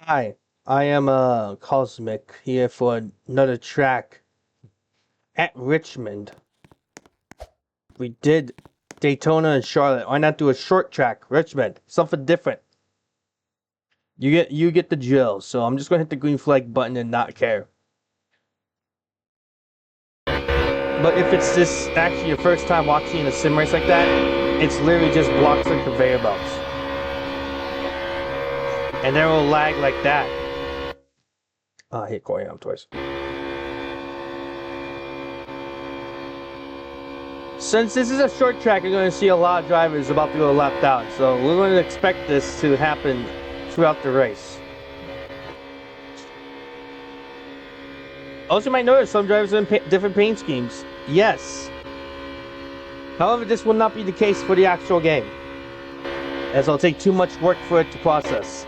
Hi, I am Cosmic here for another track at Richmond. We did Daytona and Charlotte. Why not do a short track, Richmond? Something different. You get the drill. So I'm just gonna hit the green flag button and not care. But if it's this actually your first time watching a sim race like that, it's literally just blocks and conveyor belts, and they will lag like that. I hit Corey on twice. Since this is a short track, you're going to see a lot of drivers about to go left out. So we're going to expect this to happen throughout the race. Also, you might notice some drivers in different paint schemes. Yes. However, this will not be the case for the actual game, as it'll take too much work for it to process.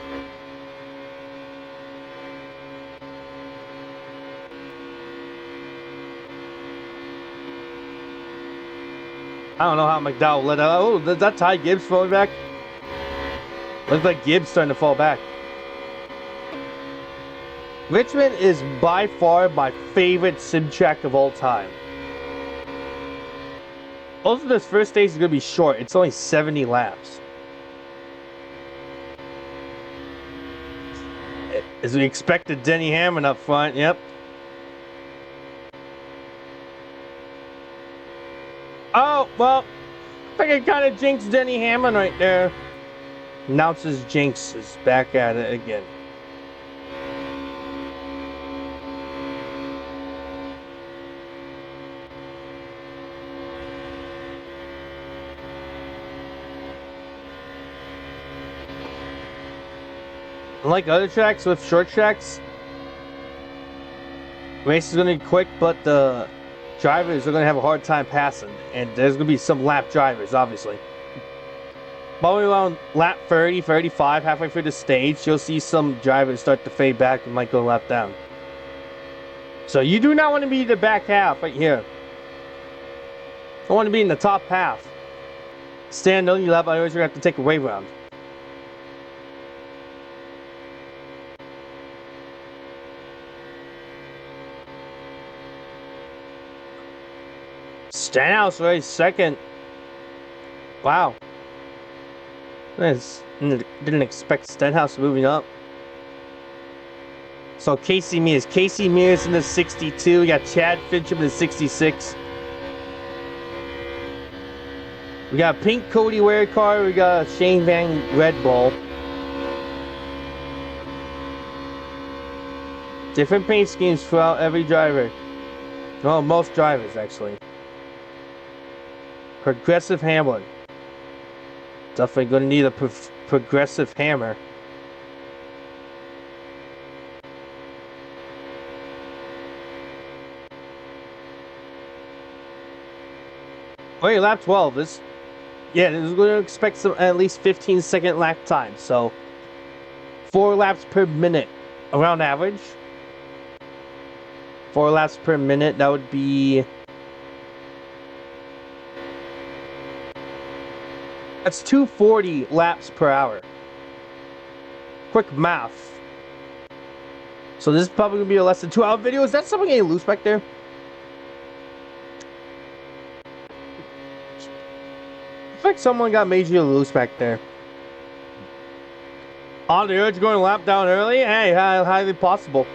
I don't know how McDowell let out. Oh, is that Ty Gibbs falling back? Looks like Gibbs starting to fall back. Richmond is by far my favorite sim track of all time. Also, this first stage is going to be short. It's only 70 laps. As we expected, Denny Hamlin up front. Yep. Oh, well, I think I kind of jinxed Denny Hamlin right there. Announces Jinx is back at it again. Unlike other tracks with short tracks, race is going to be quick, but the drivers are going to have a hard time passing, and there's going to be some lap drivers, obviously. Probably around lap 30, 35, halfway through the stage, you'll see some drivers start to fade back and might go lap down. So you do not want to be the back half right here. I want to be in the top half. Stand on your lap, otherwise you're going to have to take a wave round. Stenhouse right second. Wow. Didn't expect Stenhouse moving up. So Casey Mears in the 62. We got Chad Fincham in the 66. We got Pink Cody Ware car. We got Shane Van Red Bull. Different paint schemes throughout every driver. Well, most drivers actually. Progressive Hamlin. Definitely going to need a progressive hammer. Wait, lap 12. This is going to expect some at least 15-second lap time. So 4 laps per minute around average. 4 laps per minute. That would be. That's 240 laps per hour. Quick math. So this is probably going to be a less than 2-hour video. Is that something getting loose back there? I feel like someone got majorly loose back there. On the urge going lap down early? Hey, highly possible.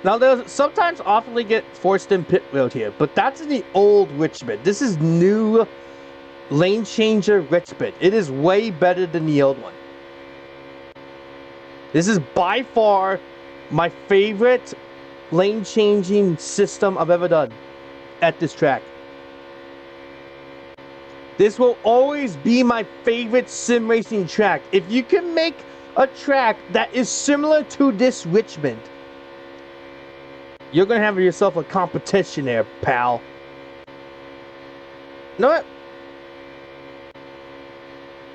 Now, they'll sometimes awfully get forced in pit road here, but that's in the old Richmond. This is new lane changer Richmond. It is way better than the old one. This is by far my favorite lane changing system I've ever done at this track. This will always be my favorite sim racing track. If you can make a track that is similar to this Richmond, you're going to have yourself a competition there, pal. You know what?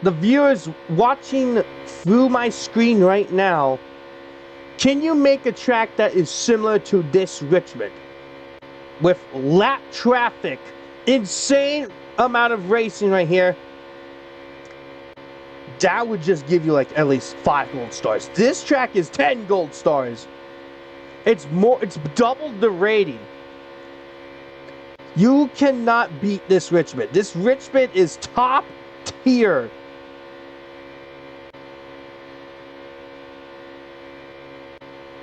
The viewers watching through my screen right now, can you make a track that is similar to this Richmond? With lap traffic, insane amount of racing right here. that would just give you like at least 5 gold stars. This track is 10 gold stars. It's double the rating. You cannot beat this Richmond. This Richmond is top tier.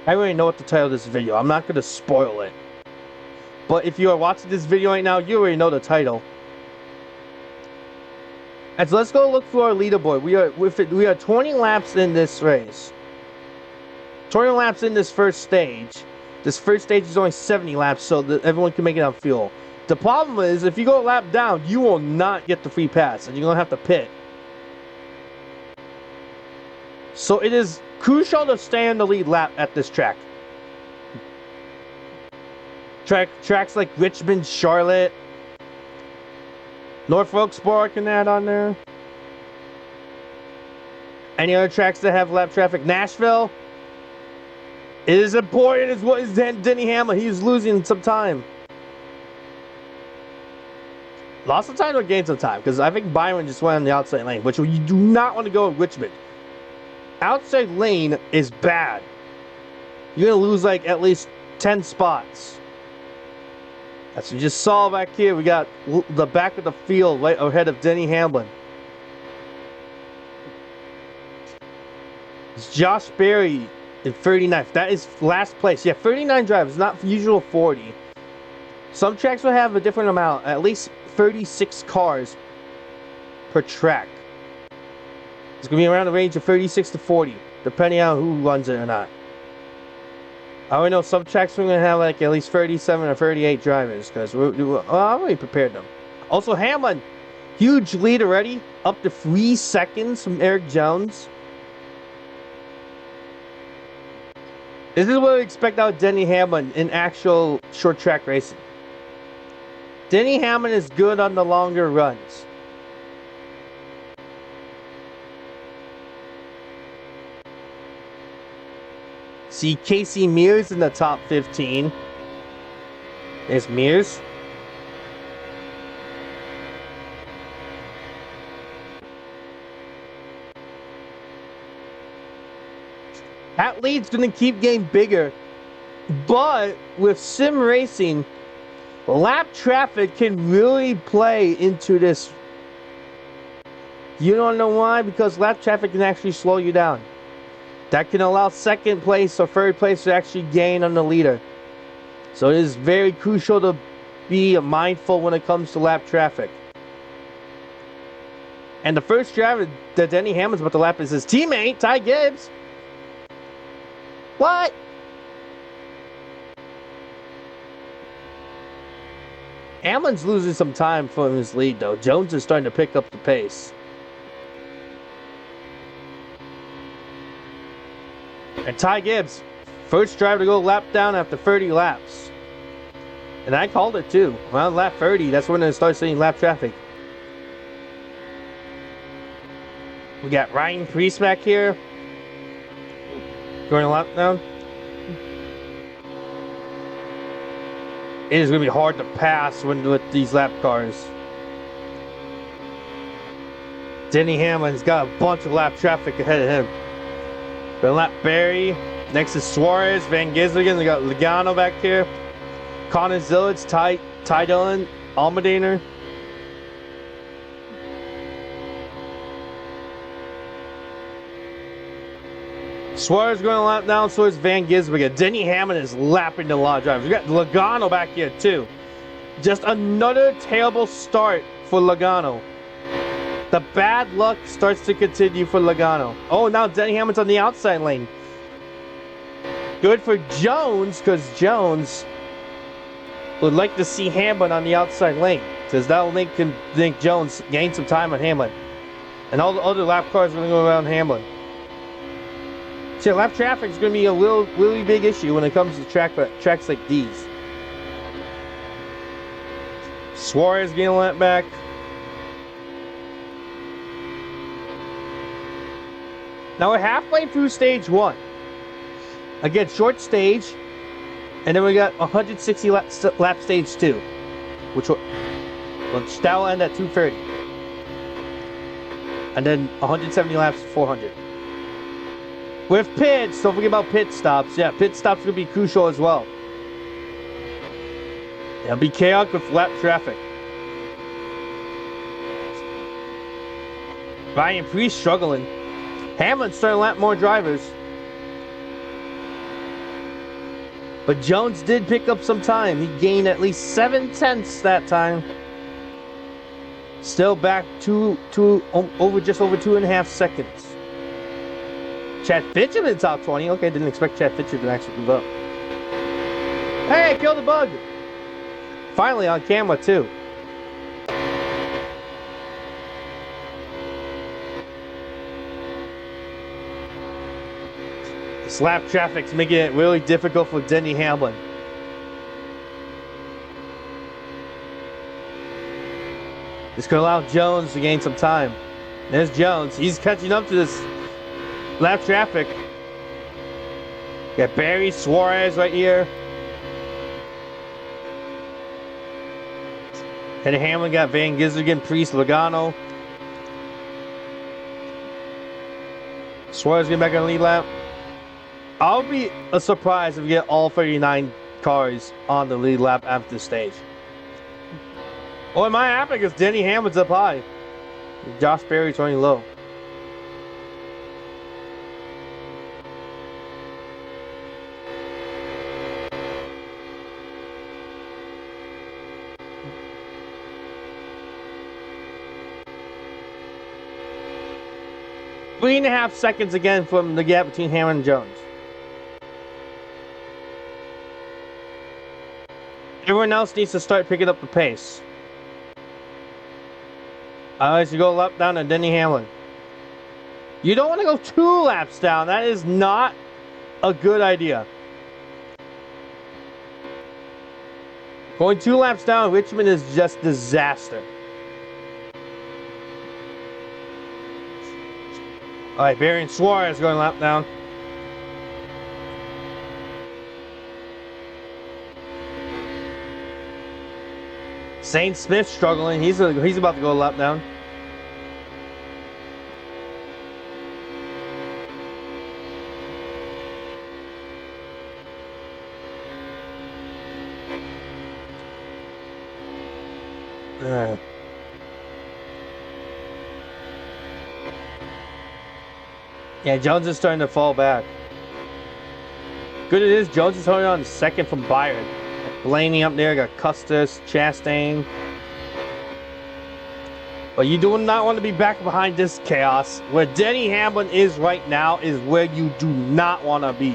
I already know what the title of this video. I'm not going to spoil it. But if you are watching this video right now, you already know the title. And so let's go look for our leaderboard. We are 20 laps in this race. 20 laps in this first stage. This first stage is only 70 laps, so that everyone can make it on fuel. The problem is, if you go a lap down, you will not get the free pass, and you're going to have to pit. So it is crucial to stay in the lead lap at this track. Tracks like Richmond, Charlotte, Norfolk Sport can add on there. Any other tracks that have lap traffic? Nashville. It is important as what is Denny Hamlin. He's losing some time. Lost some time or gained some time? Because I think Byron just went on the outside lane, which you do not want to go in Richmond. Outside lane is bad. You're going to lose like at least 10 spots. As you just saw back here, we got the back of the field right ahead of Denny Hamlin. It's Josh Berry in 39th. That is last place. Yeah, 39 drivers, not usual 40. Some tracks will have a different amount, at least 36 cars per track. It's going to be around the range of 36 to 40, depending on who runs it or not. I already know some tracks we're going to have like at least 37 or 38 drivers, because I already prepared them. Also, Hamlin, huge lead already, up to 3 seconds from Eric Jones. This is what we expect out of Denny Hamlin in actual short track racing. Denny Hamlin is good on the longer runs. See Casey Mears in the top 15. There's Mears. That lead's going to keep getting bigger. But with sim racing, lap traffic can really play into this. You don't know why? Because lap traffic can actually slow you down. That can allow second place or third place to actually gain on the leader. So it is very crucial to be mindful when it comes to lap traffic. And the first driver that Denny Hamlin's about to lap is his teammate, Ty Gibbs. What? Hamlin's losing some time from his lead, though. Jones is starting to pick up the pace. And Ty Gibbs, first driver to go lap down after 30 laps. And I called it too. Around lap 30, that's when it starts seeing lap traffic. We got Ryan Preece back here. Going a lap down. It is going to be hard to pass with these lap cars. Denny Hamlin's got a bunch of lap traffic ahead of him. Gonna lap Barry. Next is Suarez, Van Gisbergen. We got Logano back here. Connor Zillage, Ty Dillon, Almedaner. Suarez going to lap down, so is Van Gisbergen. Denny Hamlin is lapping a lot of drivers. We got Logano back here too. Just another terrible start for Logano. The bad luck starts to continue for Logano. Oh, now Denny Hamlin's on the outside lane. Good for Jones, because Jones would like to see Hamlin on the outside lane, because that will make Jones gain some time on Hamlin. And all the other lap cars are going to go around Hamlin. So lap traffic is going to be a really big issue when it comes to tracks like these. Suarez getting a lap back. Now we're halfway through stage 1. Again, short stage. And then we got 160 lap stage 2. Which that will end at 2:30. And then 170 laps, 400. With pits, don't forget about pit stops. Yeah, pit stops will be crucial as well. It'll be chaotic with lap traffic. Ryan Preece struggling. Hamlin's starting to lap more drivers. But Jones did pick up some time. He gained at least 7/10 that time. Still back just over 2.5 seconds. Chad Fitchum in the top 20. Okay, didn't expect Chad Fitchum to actually move up. Hey, kill the bug! Finally on camera too. This lap traffic's making it really difficult for Denny Hamlin. This could allow Jones to gain some time. There's Jones. He's catching up to this lap traffic. Got Barry Suarez right here. And Hamlin got Van Gisbergen, Priest, Logano. Suarez getting back on the lead lap. I'll be surprised if we get all 39 cars on the lead lap after this stage. Well, it might happen because Denny Hamlin's up high. Josh Berry's running low. Three and a half seconds again from the gap between Hamlin and Jones. Everyone else needs to start picking up the pace. Otherwise, you go a lap down to Denny Hamlin. You don't want to go 2 laps down. That is not a good idea. Going 2 laps down, Richmond is just disaster. All right, Barry and Suarez going a lap down. Zane Smith struggling. He's about to go a lap down. Yeah, Jones is starting to fall back. Good it is, Jones is holding on second from Byron. Blaney up there, got Custis, Chastain. But you do not want to be back behind this chaos. Where Denny Hamlin is right now is where you do not want to be.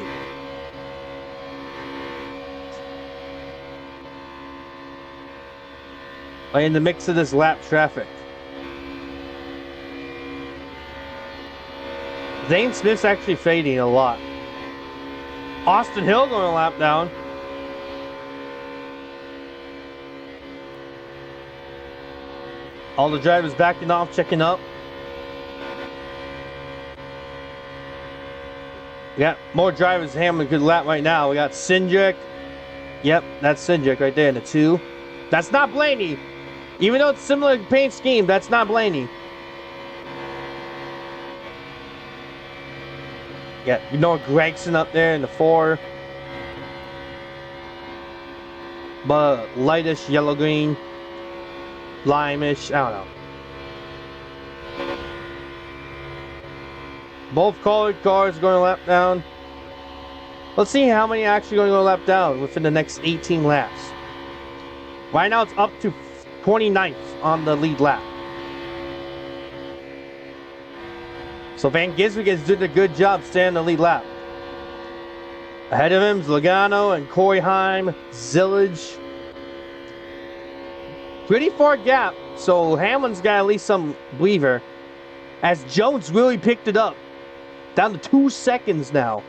In the mix of this lap traffic. Zane Smith's actually fading a lot. Austin Hill going a lap down. All the drivers backing off, checking up. We got more drivers Hamlin could lap right now. We got Cindric. Yep, that's Cindric right there in the 2. That's not Blaney. Even though it's similar paint scheme, that's not Blaney. Yeah, you know Gregson up there in the 4. But lightish yellow-green. Lime-ish, I don't know. Both colored cars going to lap down. Let's see how many are actually going to go lap down within the next 18 laps. Right now it's up to 29th on the lead lap. So Van Gisbergen did a good job staying on the lead lap. Ahead of him is Logano and Corey Heim, Zillage. Pretty far gap, so Hamlin's got at least some breather. As Jones really picked it up. Down to 2 seconds now.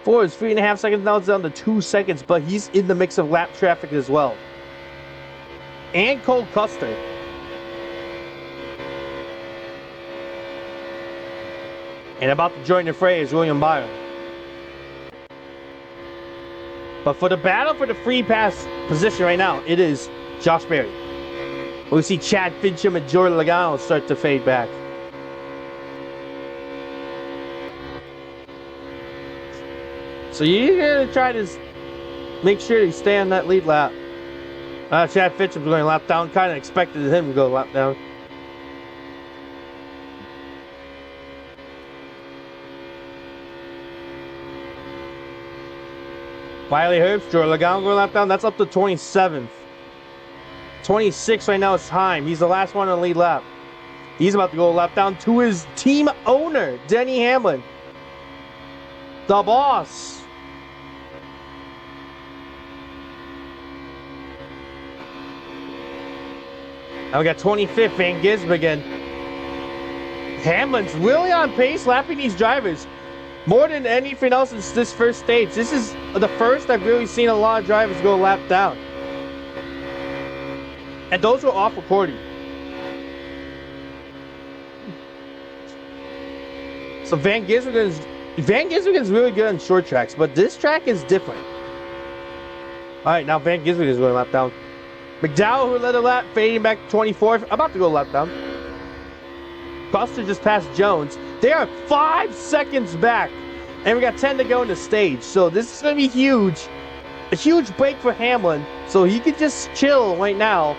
4 is 3.5 seconds, now it's down to 2 seconds, but he's in the mix of lap traffic as well. And Cole Custer. And about to join the fray is William Byron. But for the battle for the free pass position right now, it is Josh Berry. We see Chad Fincham and Jordan Logano start to fade back. So you're going to try to make sure you stay on that lead lap. Chad Fitchum's going lap down. Kind of expected him to go lap down. Wiley Herbst, Jordan Logano going lap down. That's up to 27th. 26 right now is time. He's the last one on the lead lap. He's about to go lap down to his team owner, Denny Hamlin. The boss. Now we got 25th, Van Gisbergen. Hamlin's really on pace lapping these drivers. More than anything else in this first stage. This is the first I've really seen a lot of drivers go lap down. And those were off recording. So Van Gisbergen's really good on short tracks, but this track is different. Alright, now Van Gisbergen is going lap down. McDowell, who led a lap, fading back to 24th, about to go lap down. Buster just passed Jones. They are 5 seconds back. And we got 10 to go in the stage. So this is going to be huge. A huge break for Hamlin. So he could just chill right now.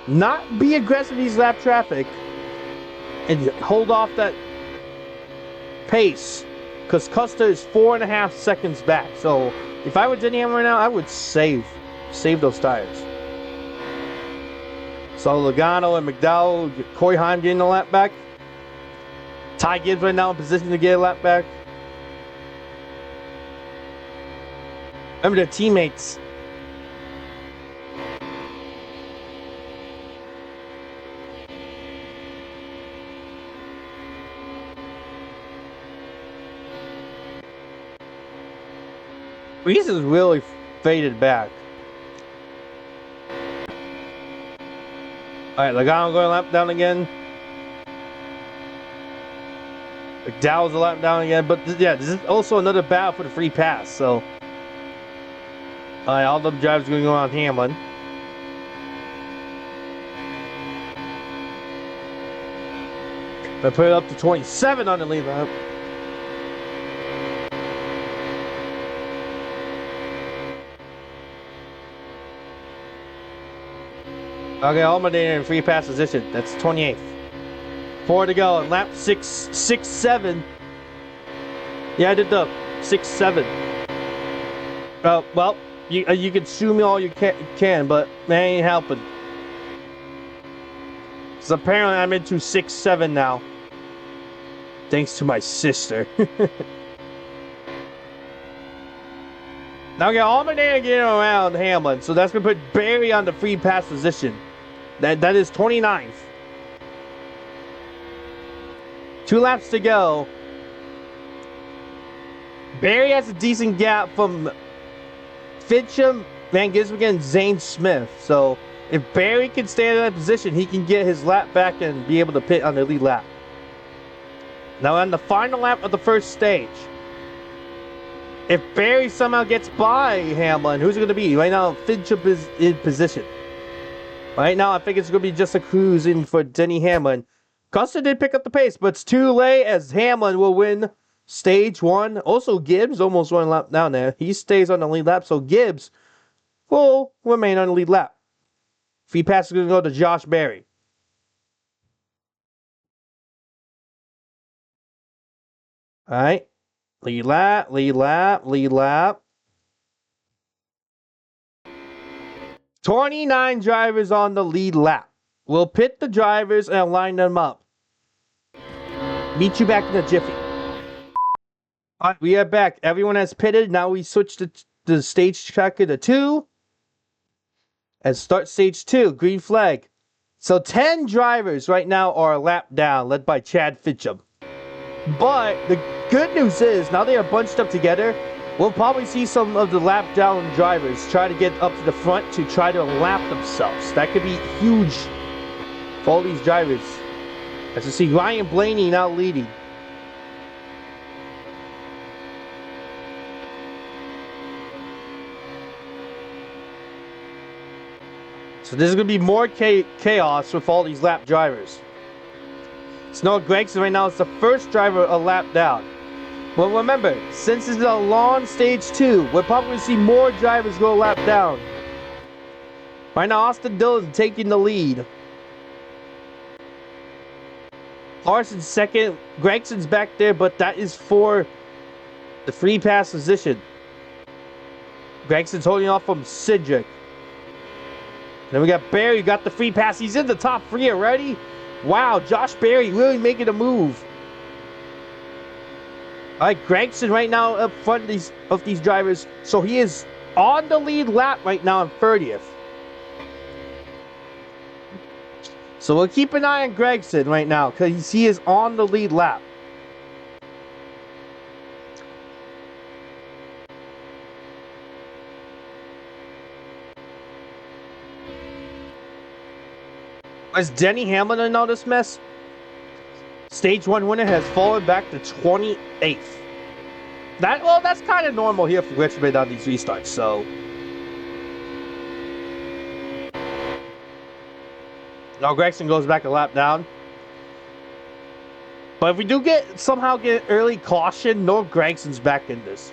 Not be aggressive in these lap traffic. And hold off that pace. Because Custer is 4.5 seconds back. So if I were Denny Hamlin right now, I would save those tires. So Logano and McDowell, Corey Heim getting the lap back. Ty Gibbs right now in position to get a lap back. Remember their teammates. Reese is really faded back. Alright, Logano going lap down again. McDowell's a lap down again. But yeah, this is also another battle for the free pass. So, all the drivers going to go on Hamlin. They put it up to 27 on the lead lap. Okay, Almadena in free pass position. That's 28th. 4 to go. And lap 6, 7. Yeah, I did the 6, 7. Well, you can sue me all you can, but that ain't helping. Because apparently I'm into 6, 7 now. Thanks to my sister. Now we got Almadena getting around Hamlin. So that's going to put Barry on the free pass position. That is 29th. 2 laps to go. Barry has a decent gap from Fitchum, Van Gisbergen, and Zane Smith. So if Barry can stay in that position, he can get his lap back and be able to pit on the lead lap. Now on the final lap of the first stage, if Barry somehow gets by Hamlin, who's it going to be? Right now, Fitchum is in position. Right now, I think it's going to be just a cruising for Denny Hamlin. Custer did pick up the pace, but it's too late as Hamlin will win stage 1. Also, Gibbs almost 1 lap down there. He stays on the lead lap, so Gibbs will remain on the lead lap. Free pass is going to go to Josh Berry. All right. Lead lap, lead lap, lead lap. 29 drivers on the lead lap. We'll pit the drivers and line them up. Meet you back in a jiffy. Alright, we are back. Everyone has pitted. Now we switch to the stage tracker to 2. And start stage 2. Green flag. So 10 drivers right now are a lap down, led by Chad Fitchum. But the good news is, now they are bunched up together, we'll probably see some of the lap down drivers try to get up to the front to try to lap themselves. That could be huge for all these drivers. As you see, Ryan Blaney now leading. So this is going to be more chaos with all these lap drivers. Snow Gregson right now is the first driver a lap down. Well, remember, since it's a long stage 2, we're probably going to see more drivers go a lap down. Right now, Austin Dillon taking the lead. Larson's second. Gregson's back there, but that is for the free pass position. Gregson's holding off from Cindric. Then we got Barry, got the free pass. He's in the top 3 already. Wow, Josh Berry really making a move. All right, Gregson right now up front of these drivers. So he is on the lead lap right now in 30th. So we'll keep an eye on Gregson right now because he is on the lead lap. Is Denny Hamlin in all this mess? Stage 1 winner has fallen back to 28th. That's kind of normal here for Richmond on these restarts, so. Now Gregson goes back a lap down. But if we do somehow get early caution, no Gregson's back in this.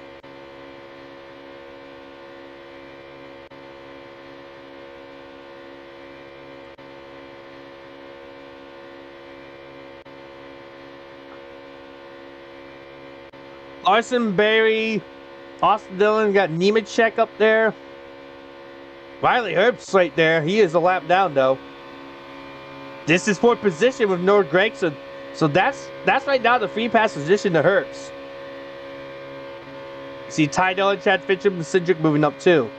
Larson, Berry, Austin Dillon, got Nemechek up there. Riley Herbst right there. He is a lap down though. This is for position with Noah Gragson. So that's right now the free pass position to Herbst. See Ty Dillon, Chad Fitchum, and Cindric moving up too.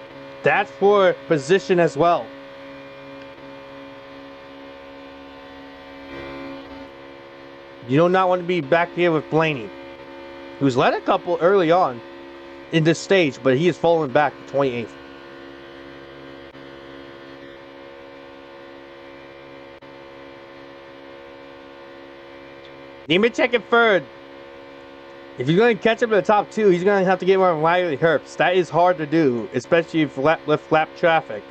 That's for position as well. You do not want to be back here with Blaney, who's led a couple early on in this stage, but he is falling back to 28th. Nemechek in third. If you're going to catch him in the top 2, he's going to have to get around Riley Herbst. That is hard to do, especially with lap traffic.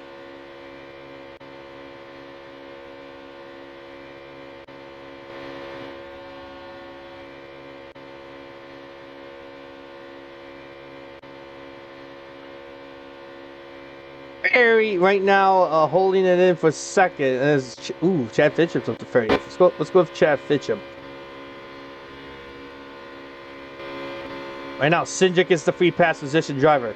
Barry right now holding it in for second. As Chad Fitchum's up to 30th. Let's go with Chad Fitchum. Right now, Cindric is the free pass position driver.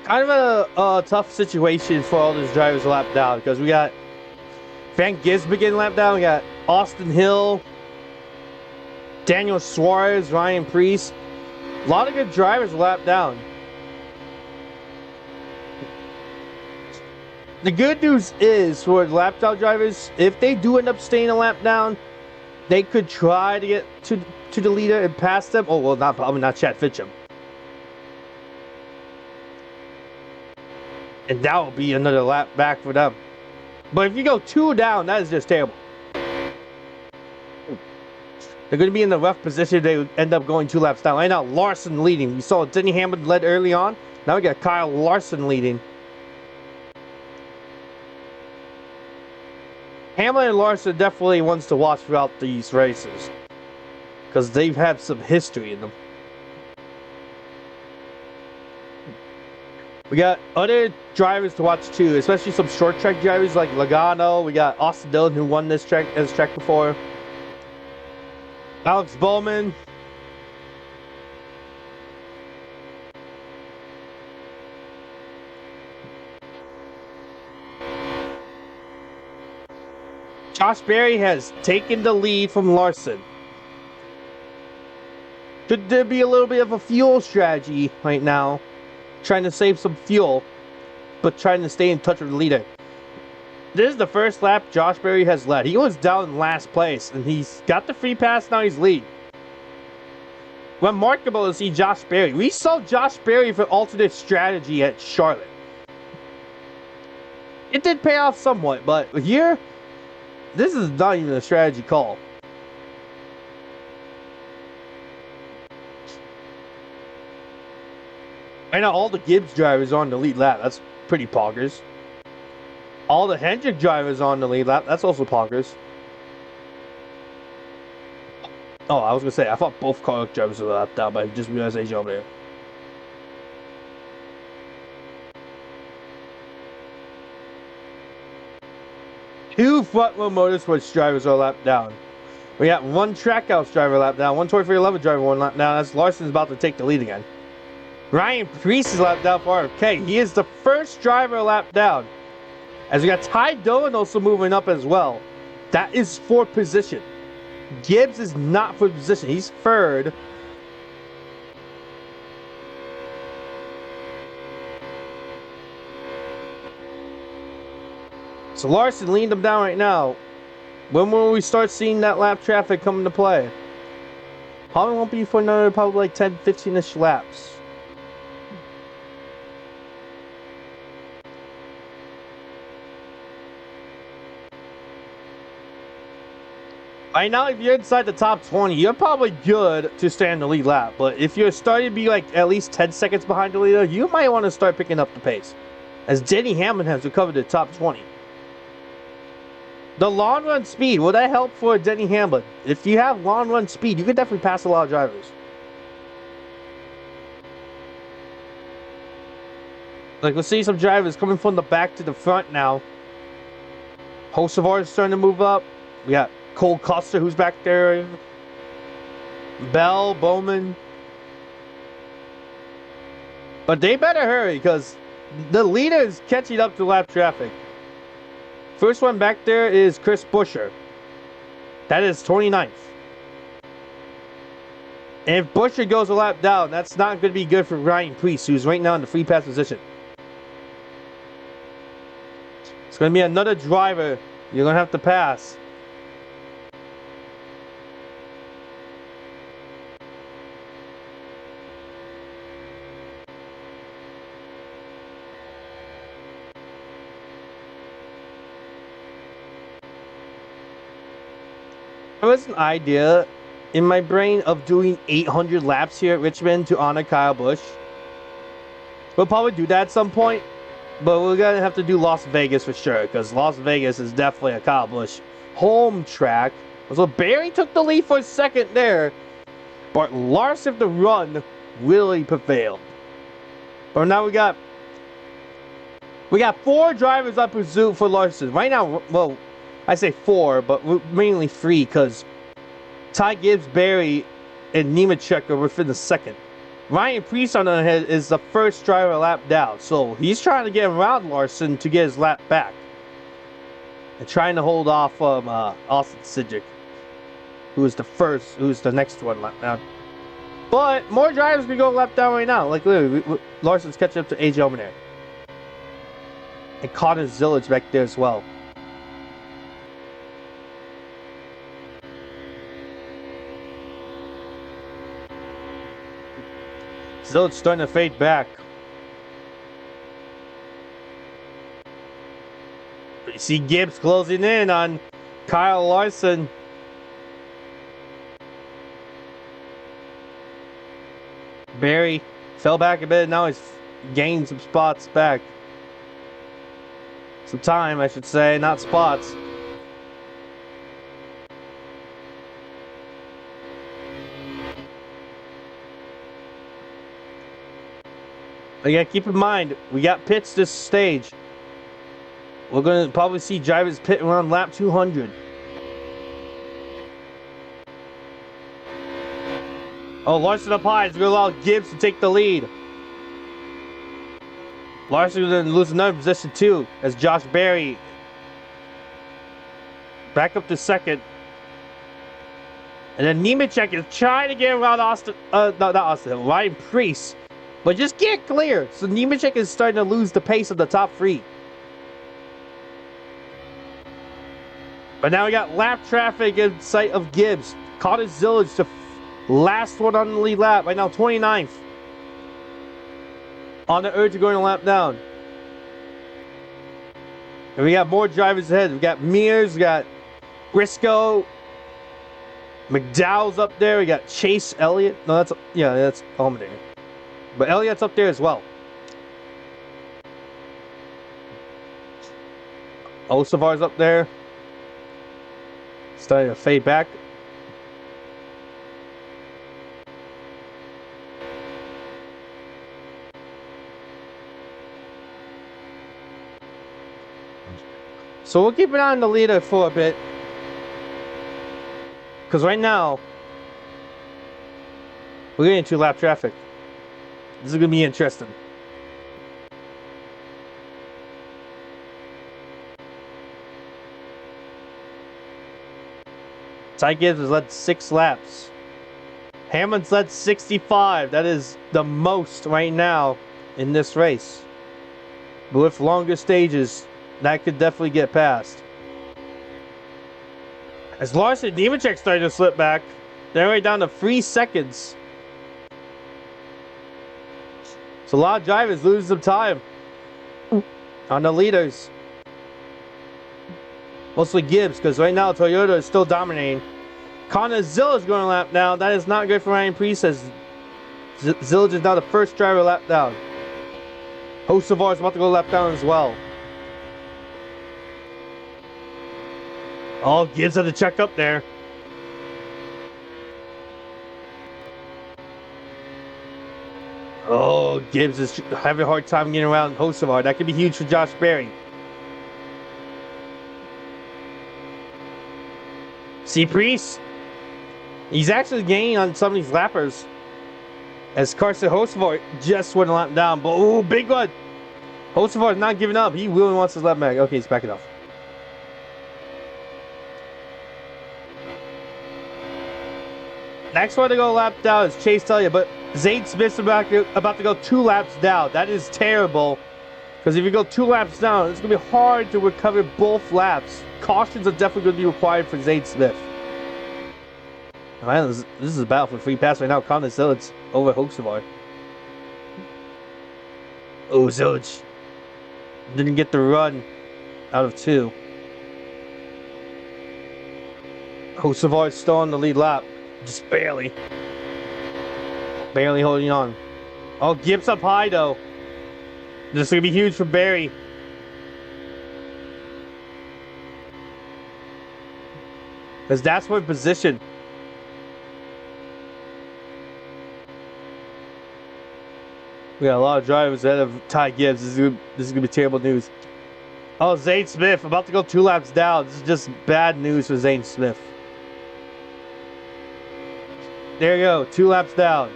Kind of a tough situation for all these drivers to lap down because we got Van Gisbergen getting lap down. We got Austin Hill, Daniel Suarez, Ryan Preece. A lot of good drivers lap down. The good news is for lap down drivers, if they do end up staying a lap down, they could try to get to the leader and pass them. Oh, well, probably not Chad Fitchum. And that will be another lap back for them. But if you go 2 down, that is just terrible. They're going to be in the rough position. They would end up going 2 laps down. Right now, Larson leading. We saw Denny Hamlin led early on. Now we got Kyle Larson leading. Hamlin and Larson definitely ones to watch throughout these races because they've had some history in them. We got other drivers to watch too, especially some short track drivers like Logano. We got Austin Dillon, who won this track before. Alex Bowman. Josh Berry has taken the lead from Larson. Could there be a little bit of a fuel strategy right now? Trying to save some fuel, but trying to stay in touch with the leader. This is the first lap Josh Berry has led. He was down in last place, and he's got the free pass, now he's lead. Remarkable to see Josh Berry. We saw Josh Berry for alternate strategy at Charlotte. It did pay off somewhat, but here, this is not even a strategy call. Right now, all the Gibbs drivers are on the lead lap. That's pretty poggers. All the Hendrick drivers on the lead lap. That's also poggers. Oh, I was gonna say I thought both car drivers were lapped down, but I just realized AJ over there. Two front row motorsports drivers are lapped down. We got one Trackhouse driver lapped down, one 2311 driver one lapped down. That's Larson's about to take the lead again. Ryan Preece is lapped down for RFK. He is the first driver lapped down. As we got Ty Dillon also moving up as well. That is for position. Gibbs is not for position. He's third. So Larson leaned him down right now. When will we start seeing that lap traffic come into play? Probably won't be for another probably like 10, 15-ish laps. Right now, if you're inside the top 20, you're probably good to stay in the lead lap. But if you're starting to be like at least 10 seconds behind the leader, you might want to start picking up the pace. As Denny Hamlin has recovered the top 20. The long run speed, will that help for Denny Hamlin? If you have long run speed, you can definitely pass a lot of drivers. Like, we'll see some drivers coming from the back to the front now. Hocevar is starting to move up. We got Cole Custer, who's back there. Bell, Bowman. But they better hurry, because the leader is catching up to lap traffic. First one back there is Chris Buescher. That is 29th. And if Buescher goes a lap down, that's not going to be good for Ryan Preece, who's right now in the free pass position. It's going to be another driver you're going to have to pass. There was an idea in my brain of doing 800 laps here at Richmond to honor Kyle Busch. We'll probably do that at some point, but we're going to have to do Las Vegas for sure, because Las Vegas is definitely a Kyle Busch home track. So Barry took the lead for a second there, but Larson, the run, really prevailed. But now we got 4 drivers on pursuit for Larson. Right now, well, I say 4, but mainly 3, because Ty Gibbs, Barry, and Nemechek are within the second. Ryan Preece, on the other hand, is the first driver lap down, so he's trying to get around Larson to get his lap back. And trying to hold off Austin Cindric, who is the next one lap down. But more drivers can go lap down right now. Like, literally, Larson's catching up to AJ Allmendinger. And Connor Zillage back there as well. Zillage starting to fade back. But you see Gibbs closing in on Kyle Larson. Barry fell back a bit. Now he's gained some spots back. Some time, I should say, not spots. Again, keep in mind, we got pits this stage. We're going to probably see drivers pit around lap 200. Oh, Larson up high is going to allow Gibbs to take the lead. Larson going to lose another position too, as Josh Berry back up to second. And then Nemechek is trying to get around Ryan Preece. But just get clear. So Nemechek is starting to lose the pace of the top 3. But now we got lap traffic in sight of Gibbs. Connor Zillage, the last one on the lead lap. Right now, 29th. On the urge to going a lap down. And we got more drivers ahead. We got Mears, we got Briscoe. McDowell's up there. We got Chase Elliott. No, that's Allmendinger. But Elliott's up there as well. Osavar's up there. Starting to fade back. So we'll keep an eye on the leader for a bit. Because right now, we're getting into lap traffic. This is going to be interesting. Ty Gibbs has led 6 laps. Hamlin's led 65. That is the most right now in this race. But with longer stages, that could definitely get past. As Larson and Nemechek started to slip back, they're right down to 3 seconds. So a lot of drivers losing some time on the leaders. Mostly Gibbs, because right now Toyota is still dominating. Connor Zillage is going a lap down. That is not good for Ryan Preece, as Zillage is now the first driver lap down. Hocevar is about to go lap down as well. Oh, Gibbs had to check up there. Oh, Gibbs is having a hard time getting around Hocevar. That could be huge for Josh Berry. See Preece? He's actually gaining on some of these lappers. As Carson Hocevar just went a lap down. But, oh, big one. Hocevar is not giving up. He really wants his lap back. Okay, he's backing off. Next one to go lap down is Chase Elliott, but Zane Smith's about to go 2 laps down. That is terrible. Because if you go 2 laps down, it's going to be hard to recover both laps. Cautions are definitely going to be required for Zane Smith. Man, this is a battle for free pass right now. Connor Zillage over Hocevar. Oh, Zillage didn't get the run out of 2. Hocevar is still on the lead lap. Just barely. Barely holding on. Oh, Gibbs up high, though. This is going to be huge for Barry. Because that's what position. We got a lot of drivers ahead of Ty Gibbs. This is going to be terrible news. Oh, Zane Smith about to go 2 laps down. This is just bad news for Zane Smith. There you go, 2 laps down.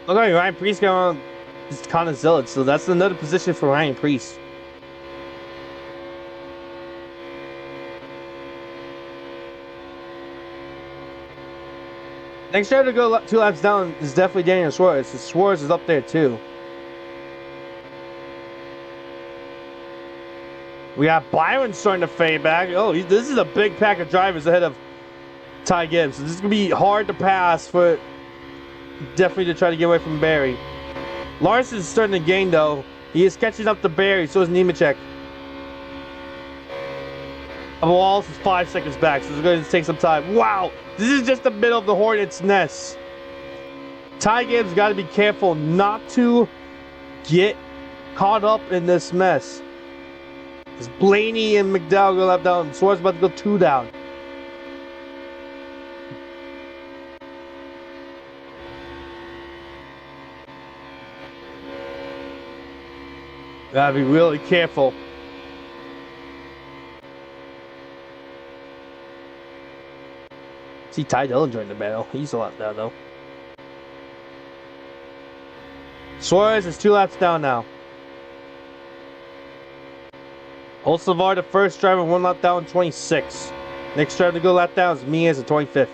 Look at Ryan Preece going on Connor Zillage, so that's another position for Ryan Preece. Next driver to go 2 laps down is definitely Daniel Suarez. So Suarez is up there too. We got Byron starting to fade back. Oh, this is a big pack of drivers ahead of Ty Gibbs. So this is going to be hard to pass for definitely to try to get away from Barry. Larson is starting to gain though. He is catching up to Barry, so is Nemechek. Wallace is 5 seconds back, so it's going to take some time. Wow! This is just the middle of the Hornet's nest. Ty Gibbs got to be careful not to get caught up in this mess. As Blaney and McDowell go lap down, Suarez about to go 2 down. Gotta be really careful. See Ty Dillon join the battle. He's a lap down though. Suarez is 2 laps down now. Hocevar, the first driver, 1 lap down, 26. Next driver to go lap down is Mias at 25th.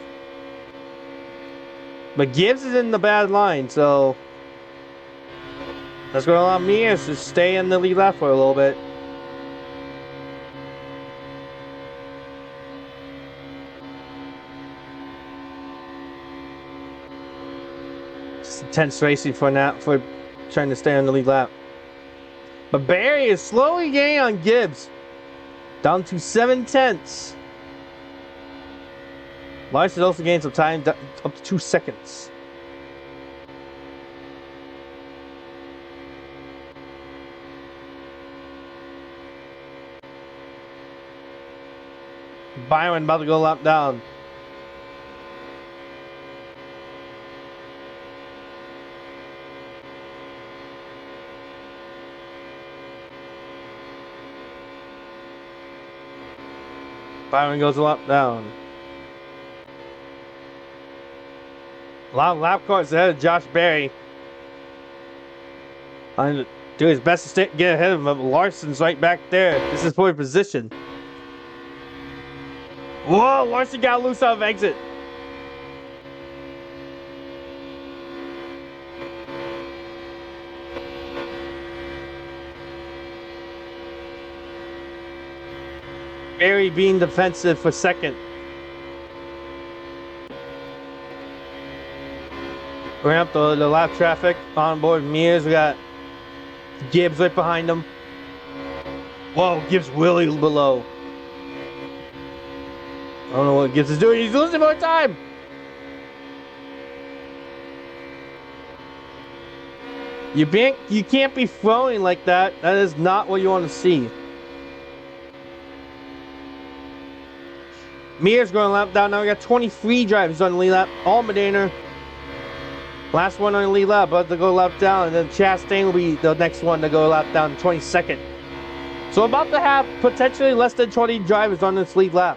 But Gibbs is in the bad line, so that's going to allow Mias to stay in the lead lap for a little bit. Just intense racing for now, for trying to stay on the lead lap. But Barry is slowly gaining on Gibbs. Down to 7 tenths. Larson also gained some time, up to 2 seconds. Byron about to go lap down. Byron goes a lap down. A lot of lap cars ahead of Josh Berry. Trying to do his best to get ahead of him. Larson's right back there. This is for position. Whoa, Larson got loose out of exit. Berry being defensive for second. Ramp the lap traffic on board Mears. We got Gibbs right behind him. Whoa, Gibbs really below. I don't know what Gibbs is doing. He's losing more time. You can't be throwing like that. That is not what you want to see. Mears going lap down. Now we got 23 drivers on the lead lap. Almedaner. Last one on the lead lap, about to go lap down, and then Chastain will be the next one to go lap down, 22nd. So about to have potentially less than 20 drivers on this lead lap.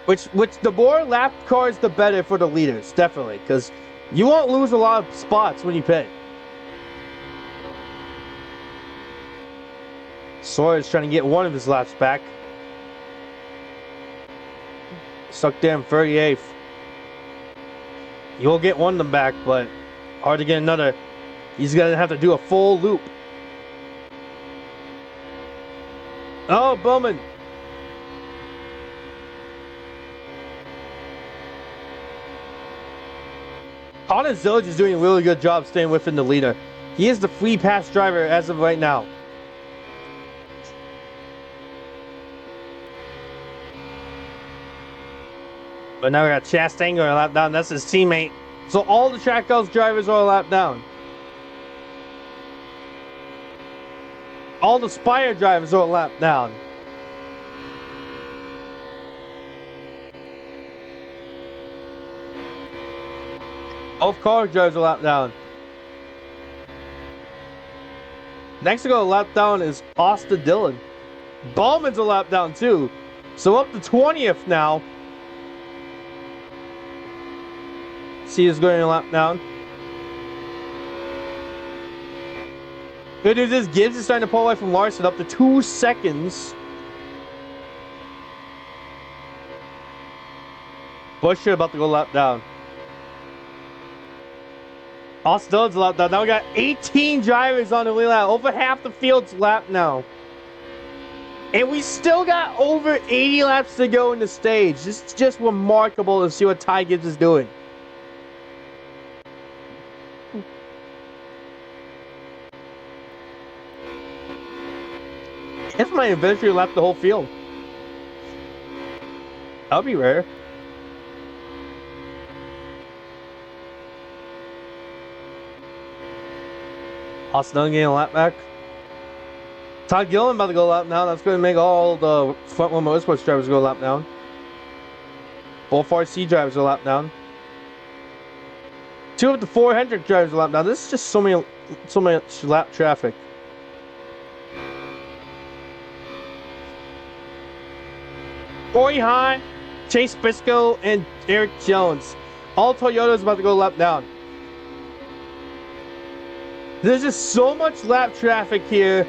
Which the more lap cars, the better for the leaders, definitely, because you won't lose a lot of spots when you pit. Sawyer's trying to get one of his laps back. Stuck there in 38th. You will get one of them back, but hard to get another. He's going to have to do a full loop. Oh, Bowman. Connor Zillage is doing a really good job staying within the leader. He is the free pass driver as of right now. But now we got Chastain going a lap down. That's his teammate. So all the Trackhouse drivers are a lap down. All the Spire drivers are a lap down. Both car drivers are a lap down. Next to go a lap down is Austin Dillon. Bowman's a lap down too. So up to 20th now. See is going a lap down. Good news is Gibbs is starting to pull away from Larson up to 2 seconds. Bush about to go lap down. Austin Dillon's a lap down. Now we got 18 drivers on the lead lap. Over half the field's lap now. And we still got over 80 laps to go in the stage. This is just remarkable to see what Ty Gibbs is doing. If my eventually lap the whole field. That would be rare. Austin Dillon getting a lap back. Todd Gillen about to go lap down. That's going to make all the front wheel motorsports drivers go lap down. Both RC drivers are lap down. 2 of the 4 Hendrick drivers are lap down. This is just so much lap traffic. Corey Hahn, Chase Briscoe, and Eric Jones. All Toyotas about to go lap down. There's just so much lap traffic here.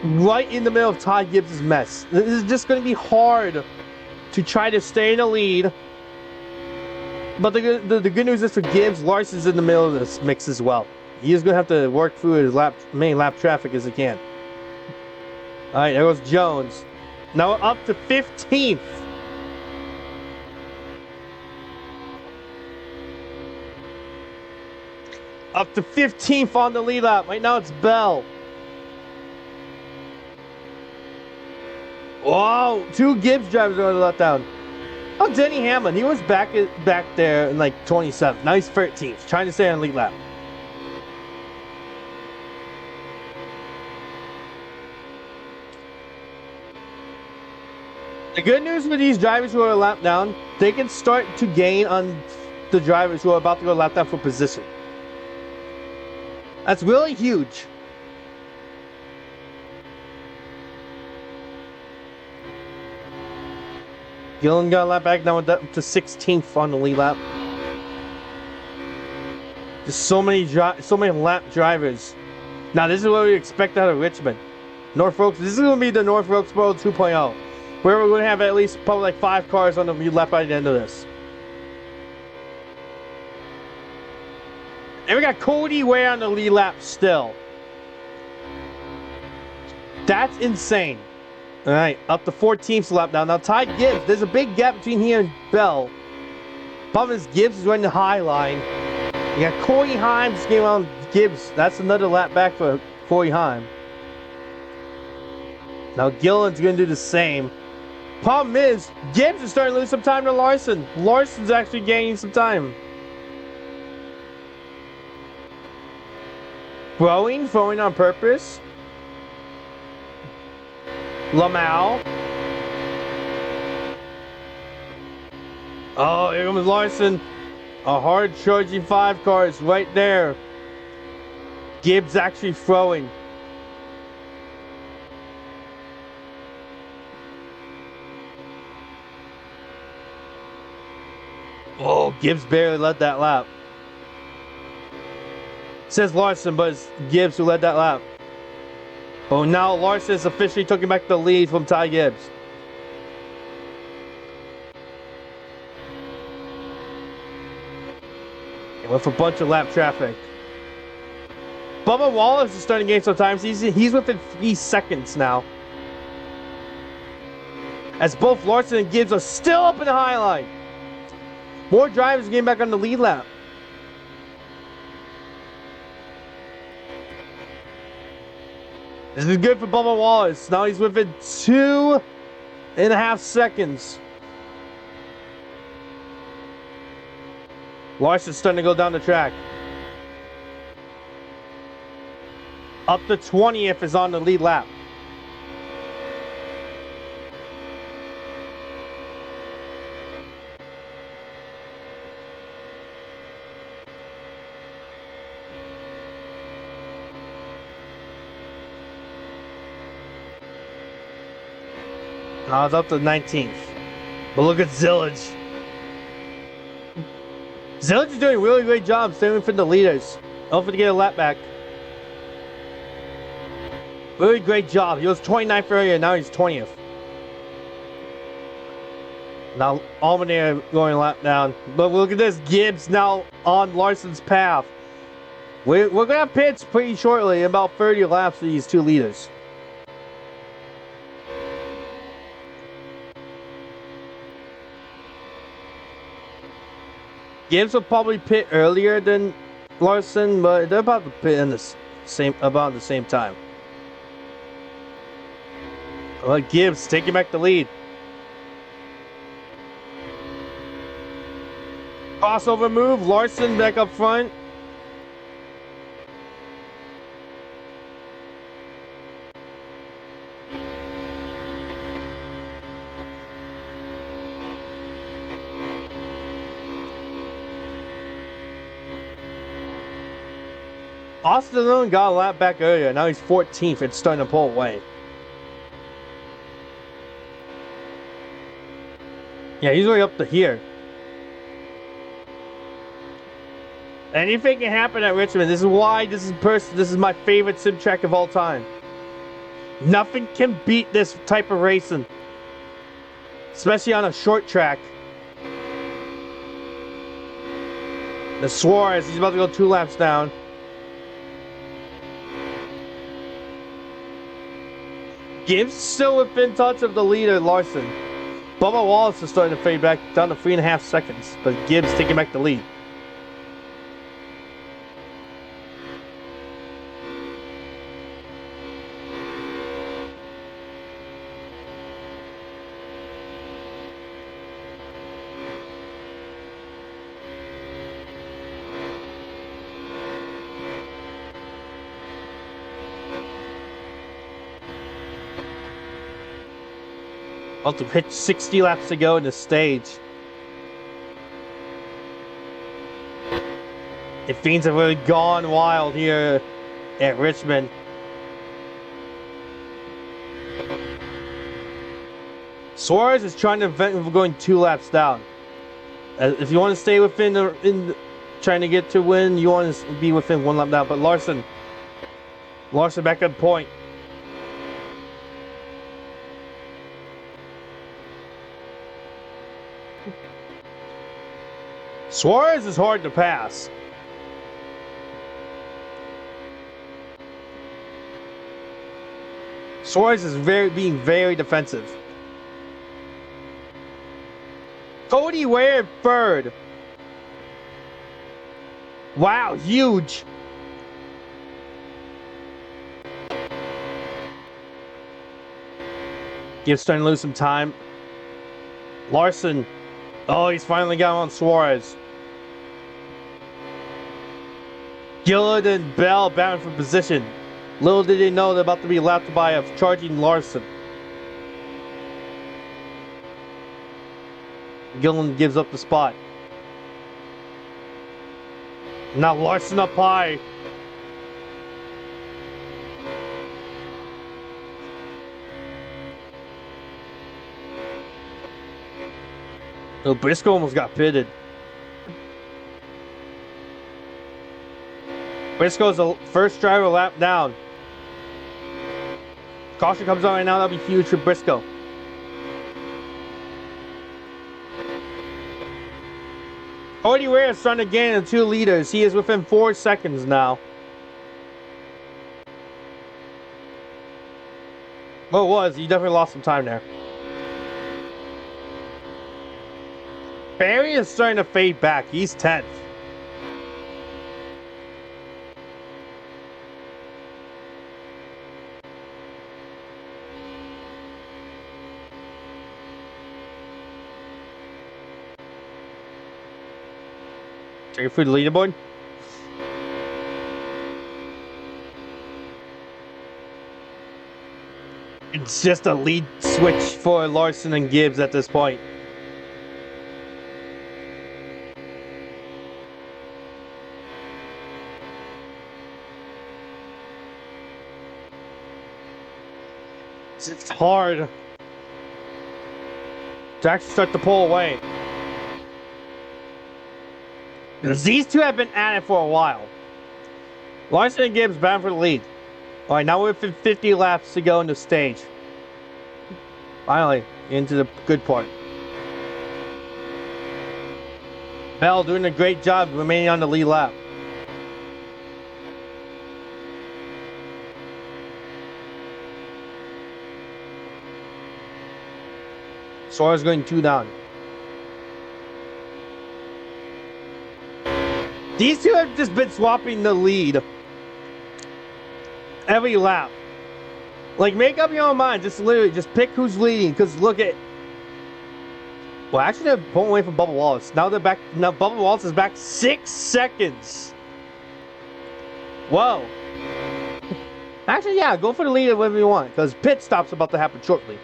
Right in the middle of Ty Gibbs' mess. This is just going to be hard to try to stay in the lead. But the good news is for Gibbs, Larson's in the middle of this mix as well. He is going to have to work through his main lap traffic as he can. Alright, there goes Jones. Now up to 15th. Up to 15th on the lead lap. Right now it's Bell. Whoa, two Gibbs drivers are let down. Oh, Denny Hamlin, he was back there in like 27th. Now he's 13th, trying to stay on lead lap. The good news with these drivers who are a lap down, they can start to gain on the drivers who are about to go lap down for position. That's really huge. Gillen got a lap back now to 16th on the lead lap. Just so many lap drivers. Now this is what we expect out of Richmond. Norfolk. This is going to be the Norfolk Pro 2.0. Where we're going to have at least probably like 5 cars on the lead lap by the end of this. And we got Cody Ware on the lead lap still. That's insane. All right, up to 14th lap now. Now Ty Gibbs, there's a big gap between here and Bell. Problem is Gibbs is running the high line. You got Corey Himes getting on Gibbs. That's another lap back for Corey Himes. Now Gillen's going to do the same. Problem is, Gibbs is starting to lose some time to Larson. Larson's actually gaining some time. Throwing on purpose. Lamau. Oh, here comes Larson. A hard charging 5 cars right there. Gibbs actually throwing. Oh, Gibbs barely led that lap. It says Larson, but it's Gibbs who led that lap. Oh, now Larson is officially taking back the lead from Ty Gibbs. And with a bunch of lap traffic. Bubba Wallace is starting to gain some time. He's within 3 seconds now. As both Larson and Gibbs are still up in the high line. More drivers getting back on the lead lap. This is good for Bubba Wallace. Now he's within 2.5 seconds. Larson's starting to go down the track. Up to 20th is on the lead lap. Now it's up to 19th. But look at Zillage. Zillage is doing a really great job staying for the leaders. Hoping to get a lap back. Really great job. He was 29th earlier, now he's 20th. Now Almaneer going a lap down. But look at this. Gibbs now on Larson's path. We're going to have pits pretty shortly. About 30 laps for these 2 leaders. Gibbs will probably pit earlier than Larson, but they're about to pit in about the same time. Well, Gibbs taking back the lead. Crossover move, Larson back up front. Austin Dillon got a lap back earlier. Now he's 14th. It's starting to pull away. Yeah, he's way up to here. Anything can happen at Richmond. This is why this is my favorite sim track of all time. Nothing can beat this type of racing. Especially on a short track. The Suarez, he's about to go 2 laps down. Gibbs still within touch of the leader, Larson. Bubba Wallace is starting to fade back down to 3.5 seconds, but Gibbs taking back the lead. About to hit 60 laps to go in the stage. The Fiends have really gone wild here at Richmond. Suarez is trying to prevent going 2 laps down. If you want to stay within trying to get to win, you want to be within 1 lap down. But Larson back at point. Suarez is hard to pass. Suarez is being very defensive. Cody Ware third. Wow, huge. Gibbs starting to lose some time. Larson. Oh, he's finally got on Suarez. Gillard and Bell bound for position. Little did they know they're about to be lapped by a charging Larson. Gillen gives up the spot. Now Larson up high. Oh, Briscoe almost got pitted. Briscoe's the first driver lap down. Caution comes on right now. That'll be huge for Briscoe. Cody Ware is starting to gain in 2 leaders. He is within 4 seconds now. Well, it was. He definitely lost some time there. Barry is starting to fade back. He's 10th. Check it through the leaderboard. It's just a lead switch for Larson and Gibbs at this point. It's hard to actually start to pull away. Because these two have been at it for a while. Larson and Gibbs bound for the lead. Alright, now we're within 50 laps to go in the stage. Finally, into the good part. Bell doing a great job remaining on the lead lap. Suarez going 2 down. These two have just been swapping the lead every lap. Like, make up your own mind. Just literally, just pick who's leading. Because look at... Well, actually, they're pulling away from Bubba Wallace. Now they're back... Now Bubba Wallace is back 6 seconds. Whoa. Actually, yeah, go for the lead whatever you want. Because pit stop's about to happen shortly.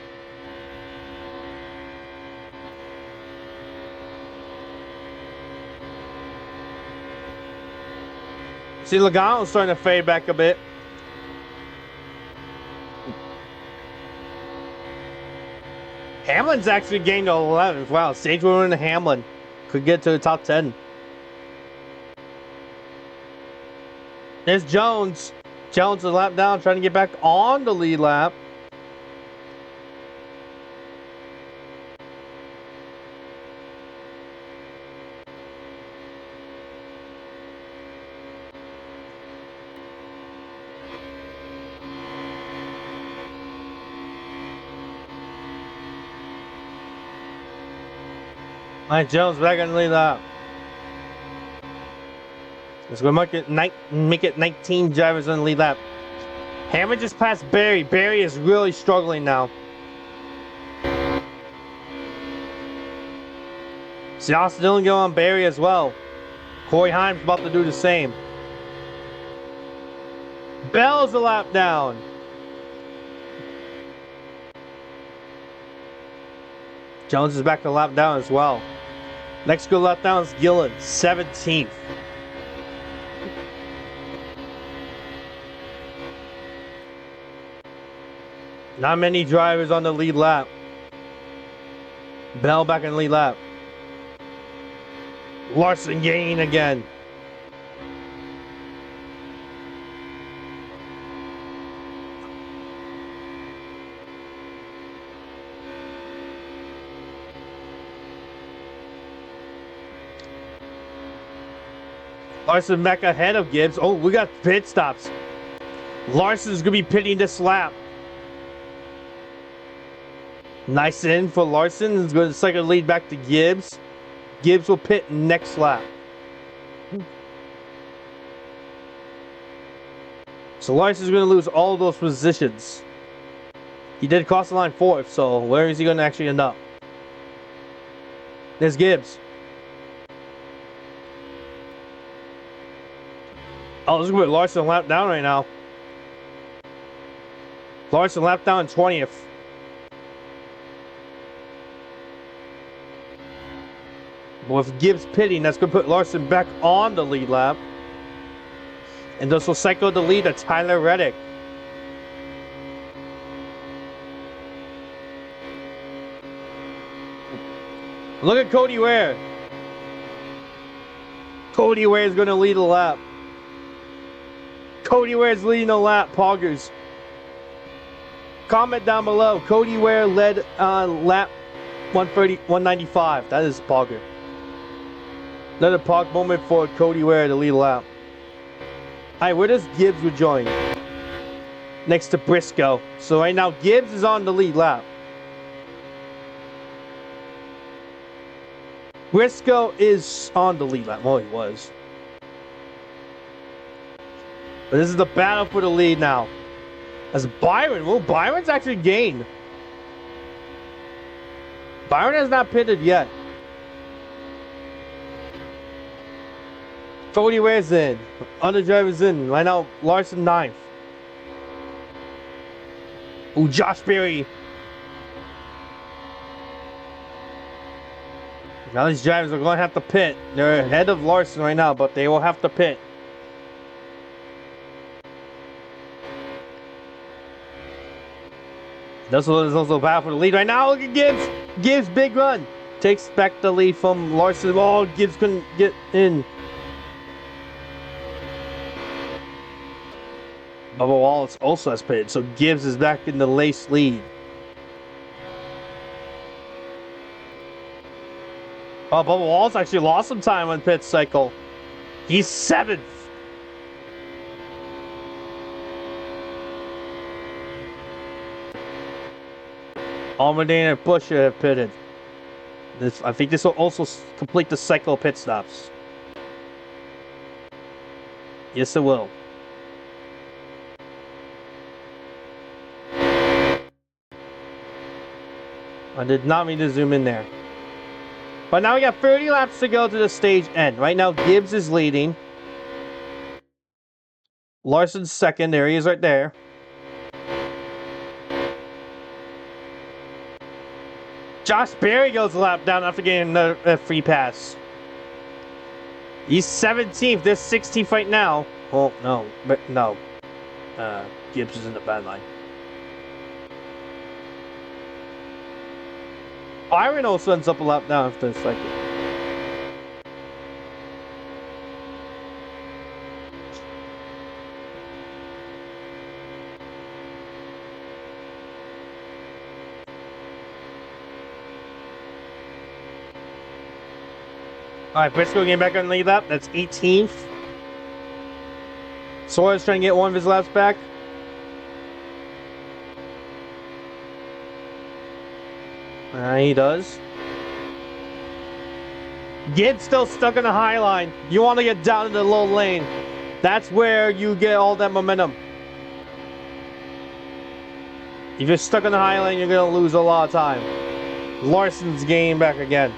See, Logano's starting to fade back a bit. Hamlin's actually gained to 11th. Wow, stage winner in Hamlin could get to the top 10. There's Jones. Jones a lap down, trying to get back on the lead lap. Alright, Jones back on the lead lap. Let's go make it 19 drivers on the lead lap. Hammer just passed Barry. Barry is really struggling now. See Austin Dillon go on Barry as well. Corey Himes about to do the same. Bell's a lap down. Jones is back to lap down as well. Next good lap down is Gillen, 17th. Not many drivers on the lead lap. Bell back in the lead lap. Larson gaining again. Larson back ahead of Gibbs. Oh, we got pit stops. Larson's gonna be pitting this lap. Nice in for Larson. He's going to second lead back to Gibbs. Gibbs will pit next lap. So Larson's going to lose all those positions. He did cross the line 4th, so where is he going to actually end up? There's Gibbs. Oh, this is with Larson lap down right now. Larson lap down 20th. With Gibbs pitting, that's going to put Larson back on the lead lap. And this will cycle the lead to Tyler Reddick. Look at Cody Ware. Cody Ware is going to lead the lap. Cody Ware is leading the lap, Poggers. Comment down below. Cody Ware led on lap 195. That is Pogger. Another Pog moment for Cody Ware to lead a lap. Alright, where does Gibbs rejoin? Next to Briscoe. So right now, Gibbs is on the lead lap. Briscoe is on the lead lap. Well, he was. But this is the battle for the lead now. As Byron. Well, Byron's actually gained. Byron has not pitted yet. Cody Ware's in. Other drivers in. Right now, Larson 9th. Ooh, Josh Berry. Now these drivers are going to have to pit. They're ahead of Larson right now, but they will have to pit. This one is also battle for the lead right now. Look at Gibbs. Gibbs, big run. Takes back the lead from Larson. Oh, Gibbs couldn't get in. Bubba Wallace also has pitted, so Gibbs is back in the race lead. Oh, Bubba Wallace actually lost some time on pit cycle. He's 7th. Almadine and Busher have pitted. I think this will also complete the cycle of pit stops. Yes, it will. I did not mean to zoom in there. But now we got 30 laps to go to the stage end. Right now, Gibbs is leading. Larson's second. There he is right there. Josh Berry goes a lap down after getting a free pass. He's 17th. They're 16th right now. Well, no. But no. Gibbs is in the bad line. Byron also ends up a lap down after the cycle. Alright, Briscoe getting back on the lead lap. That's 18th. Sawyer's trying to get one of his laps back. He does. Gibbs still stuck in the high line. You want to get down in the low lane. That's where you get all that momentum. If you're stuck in the high lane, you're going to lose a lot of time. Larson's gaining back again.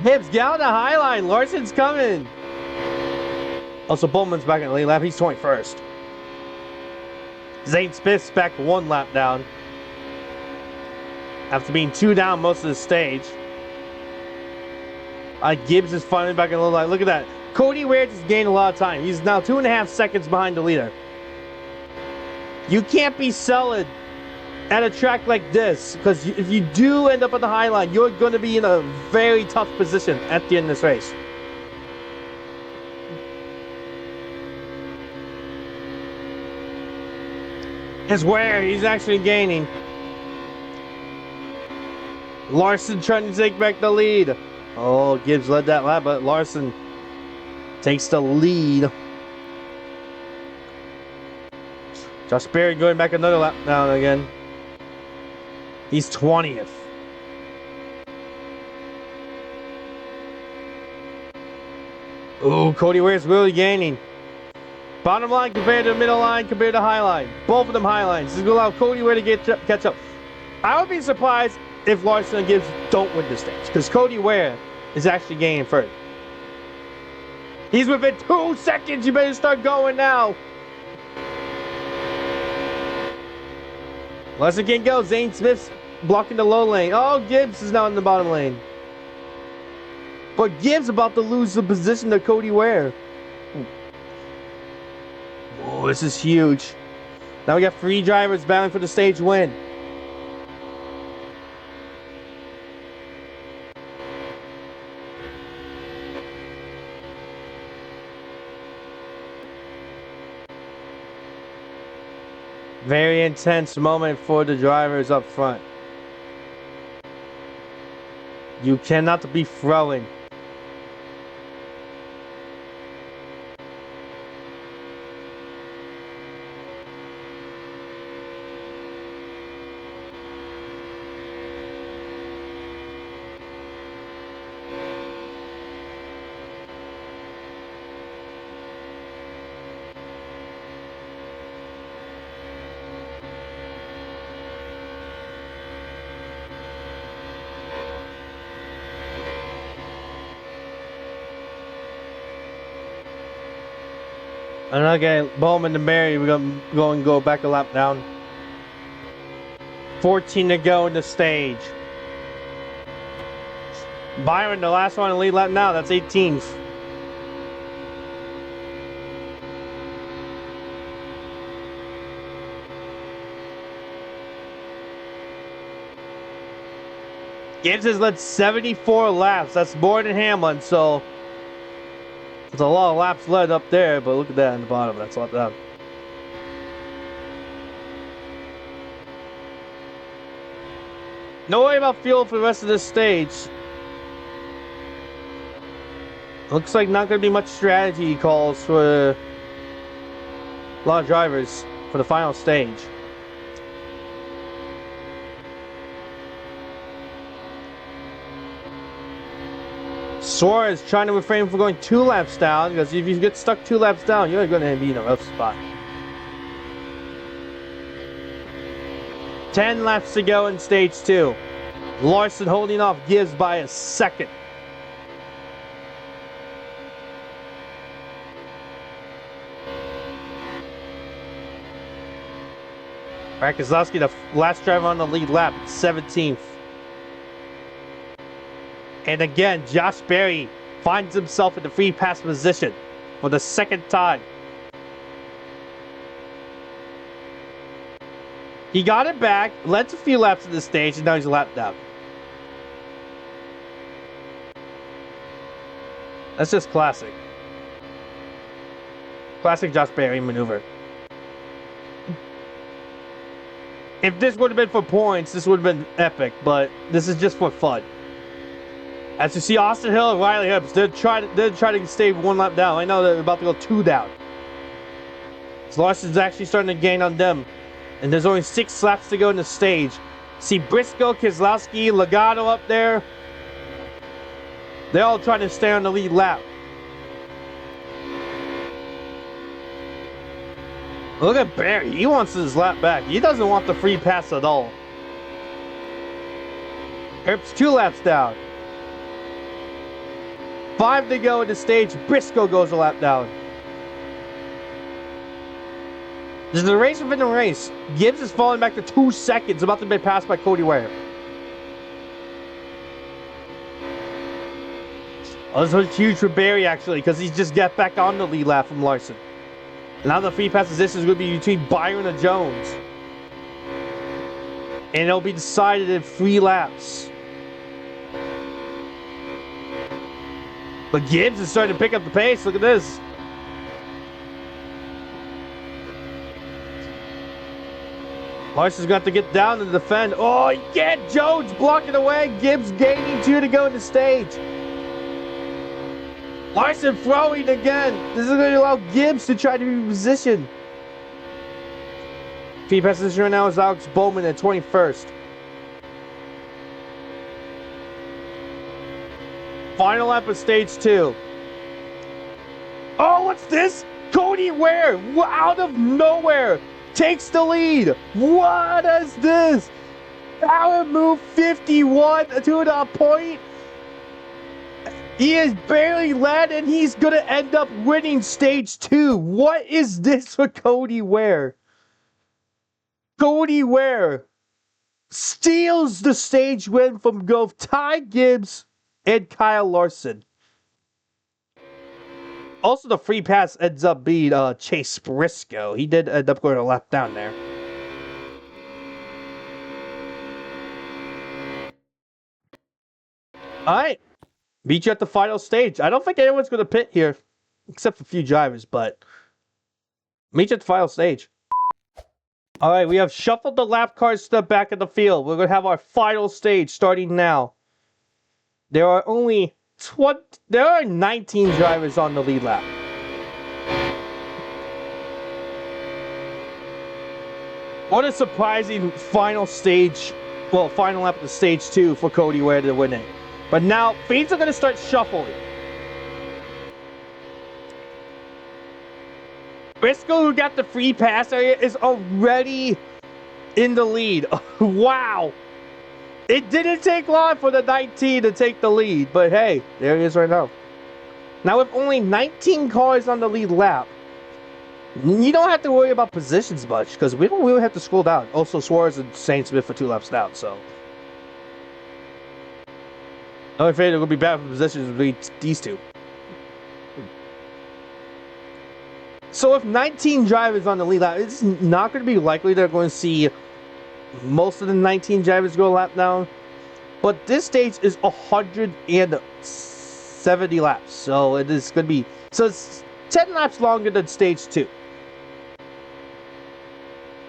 Gibbs, get on the high line. Larson's coming. Also, Bowman's back in the lead lap. He's 21st. Zane Smith's back 1 lap down. After being 2 down most of the stage. Gibbs is finally back in the line. Look at that. Cody Ware just gained a lot of time. He's now 2.5 seconds behind the leader. You can't be solid at a track like this, because if you do end up on the high line, you're going to be in a very tough position at the end of this race. It's Ware. He's actually gaining. Larson trying to take back the lead. Oh, Gibbs led that lap, but Larson takes the lead. Josh Berry going back another lap down again. He's 20th. Ooh, Cody Ware's really gaining. Bottom line compared to middle line compared to high line. Both of them high lines. This is going to allow Cody Ware to catch up. I would be surprised if Larson and Gibbs don't win this stage, because Cody Ware is actually gaining first. He's within 2 seconds. You better start going now. Larson can't go. Zane Smith's blocking the low lane. Oh, Gibbs is now in the bottom lane. But Gibbs about to lose the position to Cody Ware. Oh, this is huge. Now we got 3 drivers battling for the stage win. Very intense moment for the drivers up front. You cannot be throwing. And again, Bowman and Berry, we're going to go back a lap down. 14 to go in the stage. Byron, the last one in the lead lap now. That's 18th. Gibbs has led 74 laps. That's more than Hamlin, so there's a lot of laps led up there, but look at that in the bottom. That's a lot down. No worry about fuel for the rest of this stage. Looks like not going to be much strategy calls for a lot of drivers for the final stage. Suarez trying to refrain from going 2 laps down, because if you get stuck 2 laps down, you're going to be in a rough spot. 10 laps to go in stage 2. Larson holding off Gibbs by a second. Keselowski, the last driver on the lead lap, 17th. And again, Josh Berry finds himself in the free pass position for the second time. He got it back, led a few laps of the stage, and now he's a lap down. That's just classic. Classic Josh Berry maneuver. If this would have been for points, this would have been epic, but this is just for fun. As you see, Austin Hill and Riley Hibbs, they're trying to stay 1 lap down. I know they're about to go 2 down. So Larson's actually starting to gain on them. And there's only 6 laps to go in the stage. See Briscoe, Keselowski, Legato up there. They're all trying to stay on the lead lap. Look at Barry. He wants his lap back. He doesn't want the free pass at all. Herb's 2 laps down. 5 to go in the stage. Briscoe goes a lap down. This is a race within a race. Gibbs is falling back to 2 seconds, about to be passed by Cody Ware. Oh, this was huge for Barry, actually, because he's just got back on the lead lap from Larson. Now the free pass position is going to be between Byron and Jones. And it'll be decided in 3 laps. But Gibbs is starting to pick up the pace. Look at this. Larson's got to get down and defend. Oh, yeah, Jones blocking away. Gibbs gaining 2 to go in the stage. Larson throwing again. This is going to allow Gibbs to try to reposition. Free pass position right now is Alex Bowman at 21st. Final lap of stage 2. Oh, what's this? Cody Ware, out of nowhere, takes the lead. What is this? Power move 51 to the point. He is barely led, and he's going to end up winning stage 2. What is this for Cody Ware? Cody Ware steals the stage win from both Ty Gibbs and Kyle Larson. Also, the free pass ends up being Chase Briscoe. He did end up going a lap down there. Alright. Meet you at the final stage. I don't think anyone's going to pit here, except for a few drivers, but meet you at the final stage. Alright, we have shuffled the lap cars to the back of the field. We're going to have our final stage starting now. There are only 19 drivers on the lead lap. What a surprising final stage, well, final lap of the stage 2 for Cody Ware to win it. But now, feeds are going to start shuffling. Briscoe, who got the free pass area, is already in the lead. Wow. It didn't take long for the 19 to take the lead, but hey, there he is right now. Now, with only 19 cars on the lead lap, you don't have to worry about positions much, because we don't really have to scroll down. Also, Suarez and Saint Smith for 2 laps down, so. I'm afraid it will be bad for positions between these two. So if 19 drivers on the lead lap, it's not going to be likely they're going to see most of the 19 drivers go a lap down. But this stage is 170 laps. So it is going to be... So it's 10 laps longer than stage 2.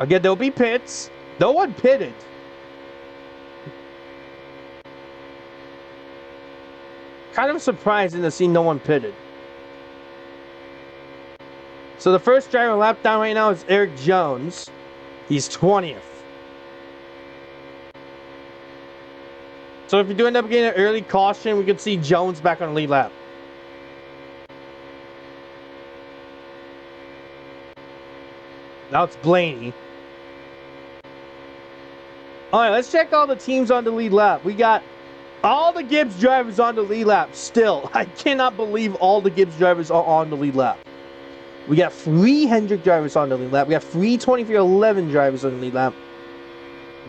Again, there'll be pits. No one pitted. Kind of surprising to see no one pitted. So the first driver lap down right now is Eric Jones. He's 20th. So if you do end up getting an early caution, we can see Jones back on the lead lap. Now it's Blaney. Alright, let's check all the teams on the lead lap. We got all the Gibbs drivers on the lead lap still. I cannot believe all the Gibbs drivers are on the lead lap. We got 3 Hendrick drivers on the lead lap. We got 3 2311 drivers on the lead lap.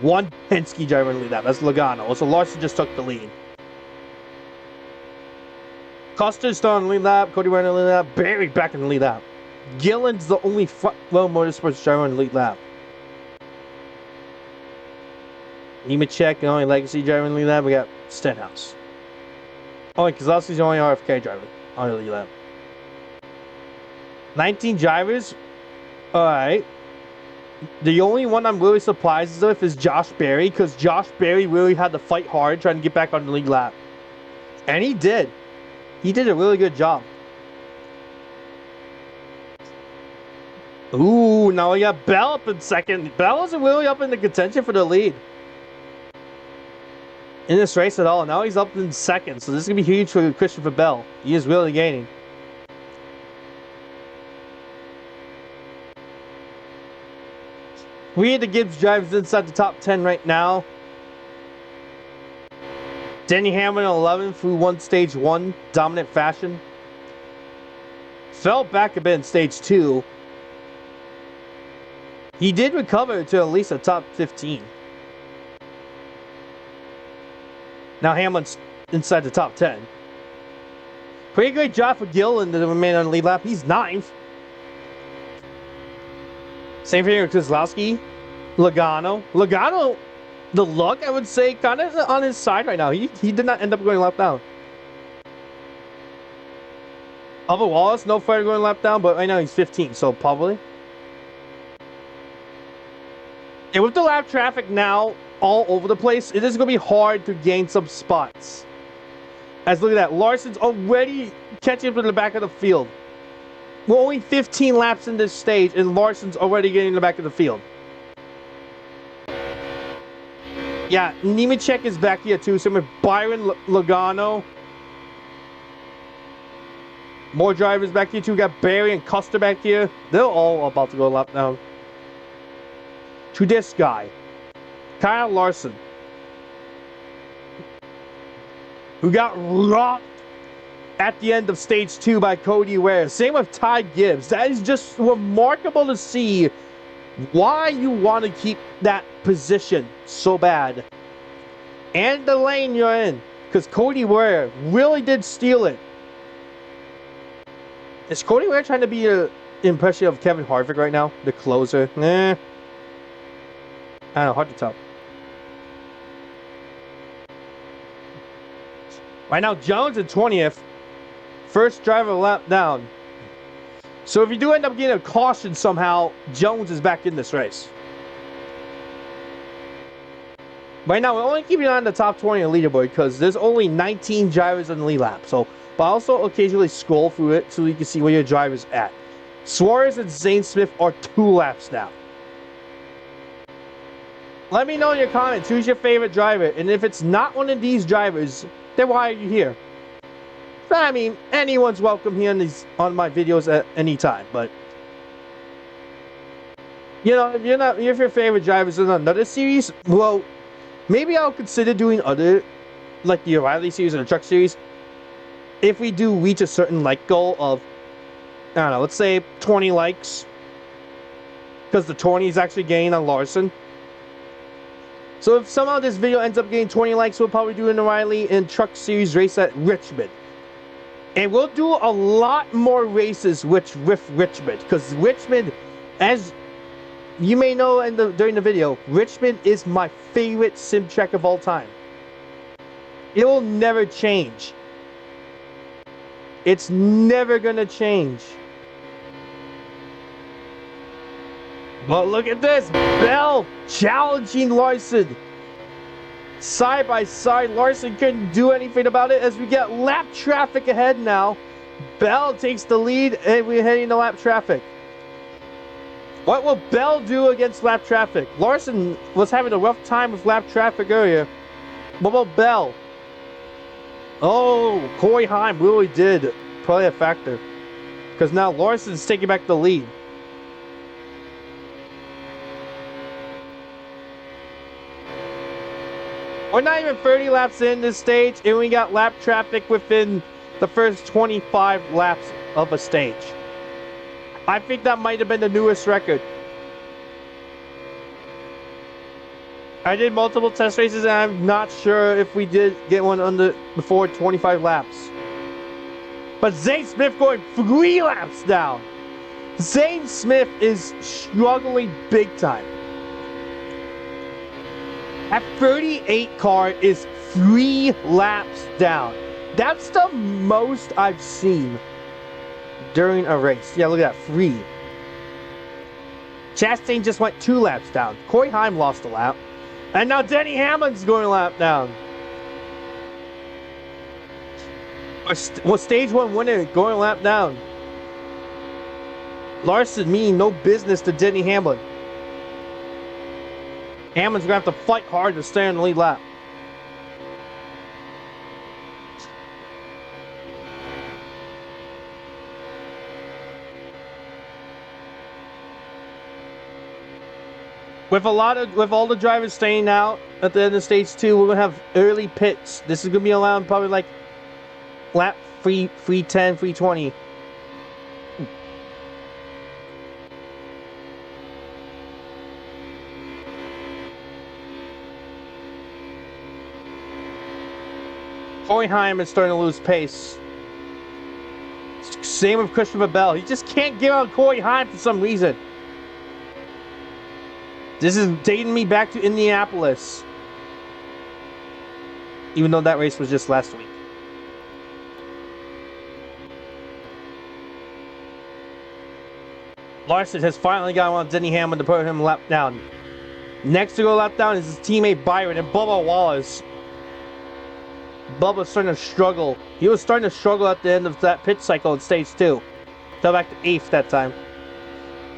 1 Penske driver on the lead lap. That's Logano. So Larson just took the lead. Custer's still on the lead lap. Cody Ware on the lead lap. Barry back in the lead lap. Gillen's the only front row motorsports driver on the lead lap. Nemechek, the only legacy driver in the lead lap. We got Stenhouse. Oh, Kozlowski's the only RFK driver on the lead lap. 19 drivers. Alright. The only one I'm really surprised with is Josh Berry, because Josh Berry really had to fight hard trying to get back on the lead lap. And he did. He did a really good job. Ooh, now we got Bell up in second. Bell isn't really up in the contention for the lead in this race at all. Now he's up in second, so this is going to be huge for Christopher Bell. He is really gaining. We had the Gibbs drivers inside the top 10 right now. Denny Hamlin 11 through stage 1 dominant fashion. Fell back a bit in stage 2. He did recover to at least a top 15. Now Hamlin's inside the top 10. Pretty great job for Gillen to remain on the lead lap. He's 9th. Same thing with Kozlowski. Logano, the luck, I would say, kind of on his side right now. He did not end up going lap down. Albert Wallace, no further going lap down, but right now he's 15, so probably. And with the lap traffic now all over the place, it is going to be hard to gain some spots. As look at that, Larson's already catching up to the back of the field. We're only 15 laps in this stage, and Larson's already getting in the back of the field. Yeah, Nemechek is back here too. So with Byron Logano. More drivers back here too. We got Barry and Custer back here. They're all about to go lap down. To this guy, Kyle Larson, who got rocked at the end of stage 2 by Cody Ware. Same with Ty Gibbs. That is just remarkable to see why you want to keep that position so bad. And the lane you're in. Because Cody Ware really did steal it. Is Cody Ware trying to be an impression of Kevin Harvick right now? The closer? Nah. I don't know, hard to tell. Right now, Jones in 20th. First driver lap down. So if you do end up getting a caution somehow, Jones is back in this race. Right now, we're only keeping on the top 20 on the leaderboard because there's only 19 drivers on the lead lap. So, but also occasionally scroll through it so you can see where your driver's at. Suarez and Zane Smith are 2 laps down. Let me know in your comments who's your favorite driver, and if it's not one of these drivers, then why are you here? I mean, anyone's welcome here on my videos at any time, but you know, if your favorite driver is in another series, well, maybe I'll consider doing other, like the O'Reilly series or the Truck series, if we do reach a certain like goal of, I don't know, let's say 20 likes, because the 20 is actually gained on Larson. So if somehow this video ends up getting 20 likes, we'll probably do an O'Reilly and Truck series race at Richmond. And we'll do a lot more races with Richmond, because Richmond, as you may know during the video, Richmond is my favorite sim track of all time. It will never change. It's never gonna change. But look at this, Bell challenging Larson. Side by side, Larson couldn't do anything about it as we get lap traffic ahead now. Bell takes the lead and we're heading to lap traffic. What will Bell do against lap traffic? Larson was having a rough time with lap traffic earlier. What about Bell? Oh, Corey Heim really did play a factor. Because now Larson's taking back the lead. We're not even 30 laps in this stage, and we got lap traffic within the first 25 laps of a stage. I think that might have been the newest record. I did multiple test races, and I'm not sure if we did get one before 25 laps. But Zane Smith going 3 laps down. Zane Smith is struggling big time. At 38 car is 3 laps down. That's the most I've seen during a race. Yeah, look at that, 3. Chastain just went 2 laps down. Corey Heim lost a lap. And now Denny Hamlin's going a lap down. Well, stage 1 winner going a lap down. Larson meaning no business to Denny Hamlin. Hamlin's going to have to fight hard to stay on the lead lap. With all the drivers staying out at the end of stage 2, we're gonna have early pits. This is gonna be allowed probably like lap 310, 320. Corey Heim is starting to lose pace. Same with Christopher Bell. He just can't get on Corey Heim for some reason. This is taking me back to Indianapolis. Even though that race was just last week. Larson has finally got on Denny Hamlin to put him lap down. Next to go lap down is his teammate Byron and Bubba Wallace. Bubba's starting to struggle. He was starting to struggle at the end of that pit cycle in stage 2. Fell back to 8th that time.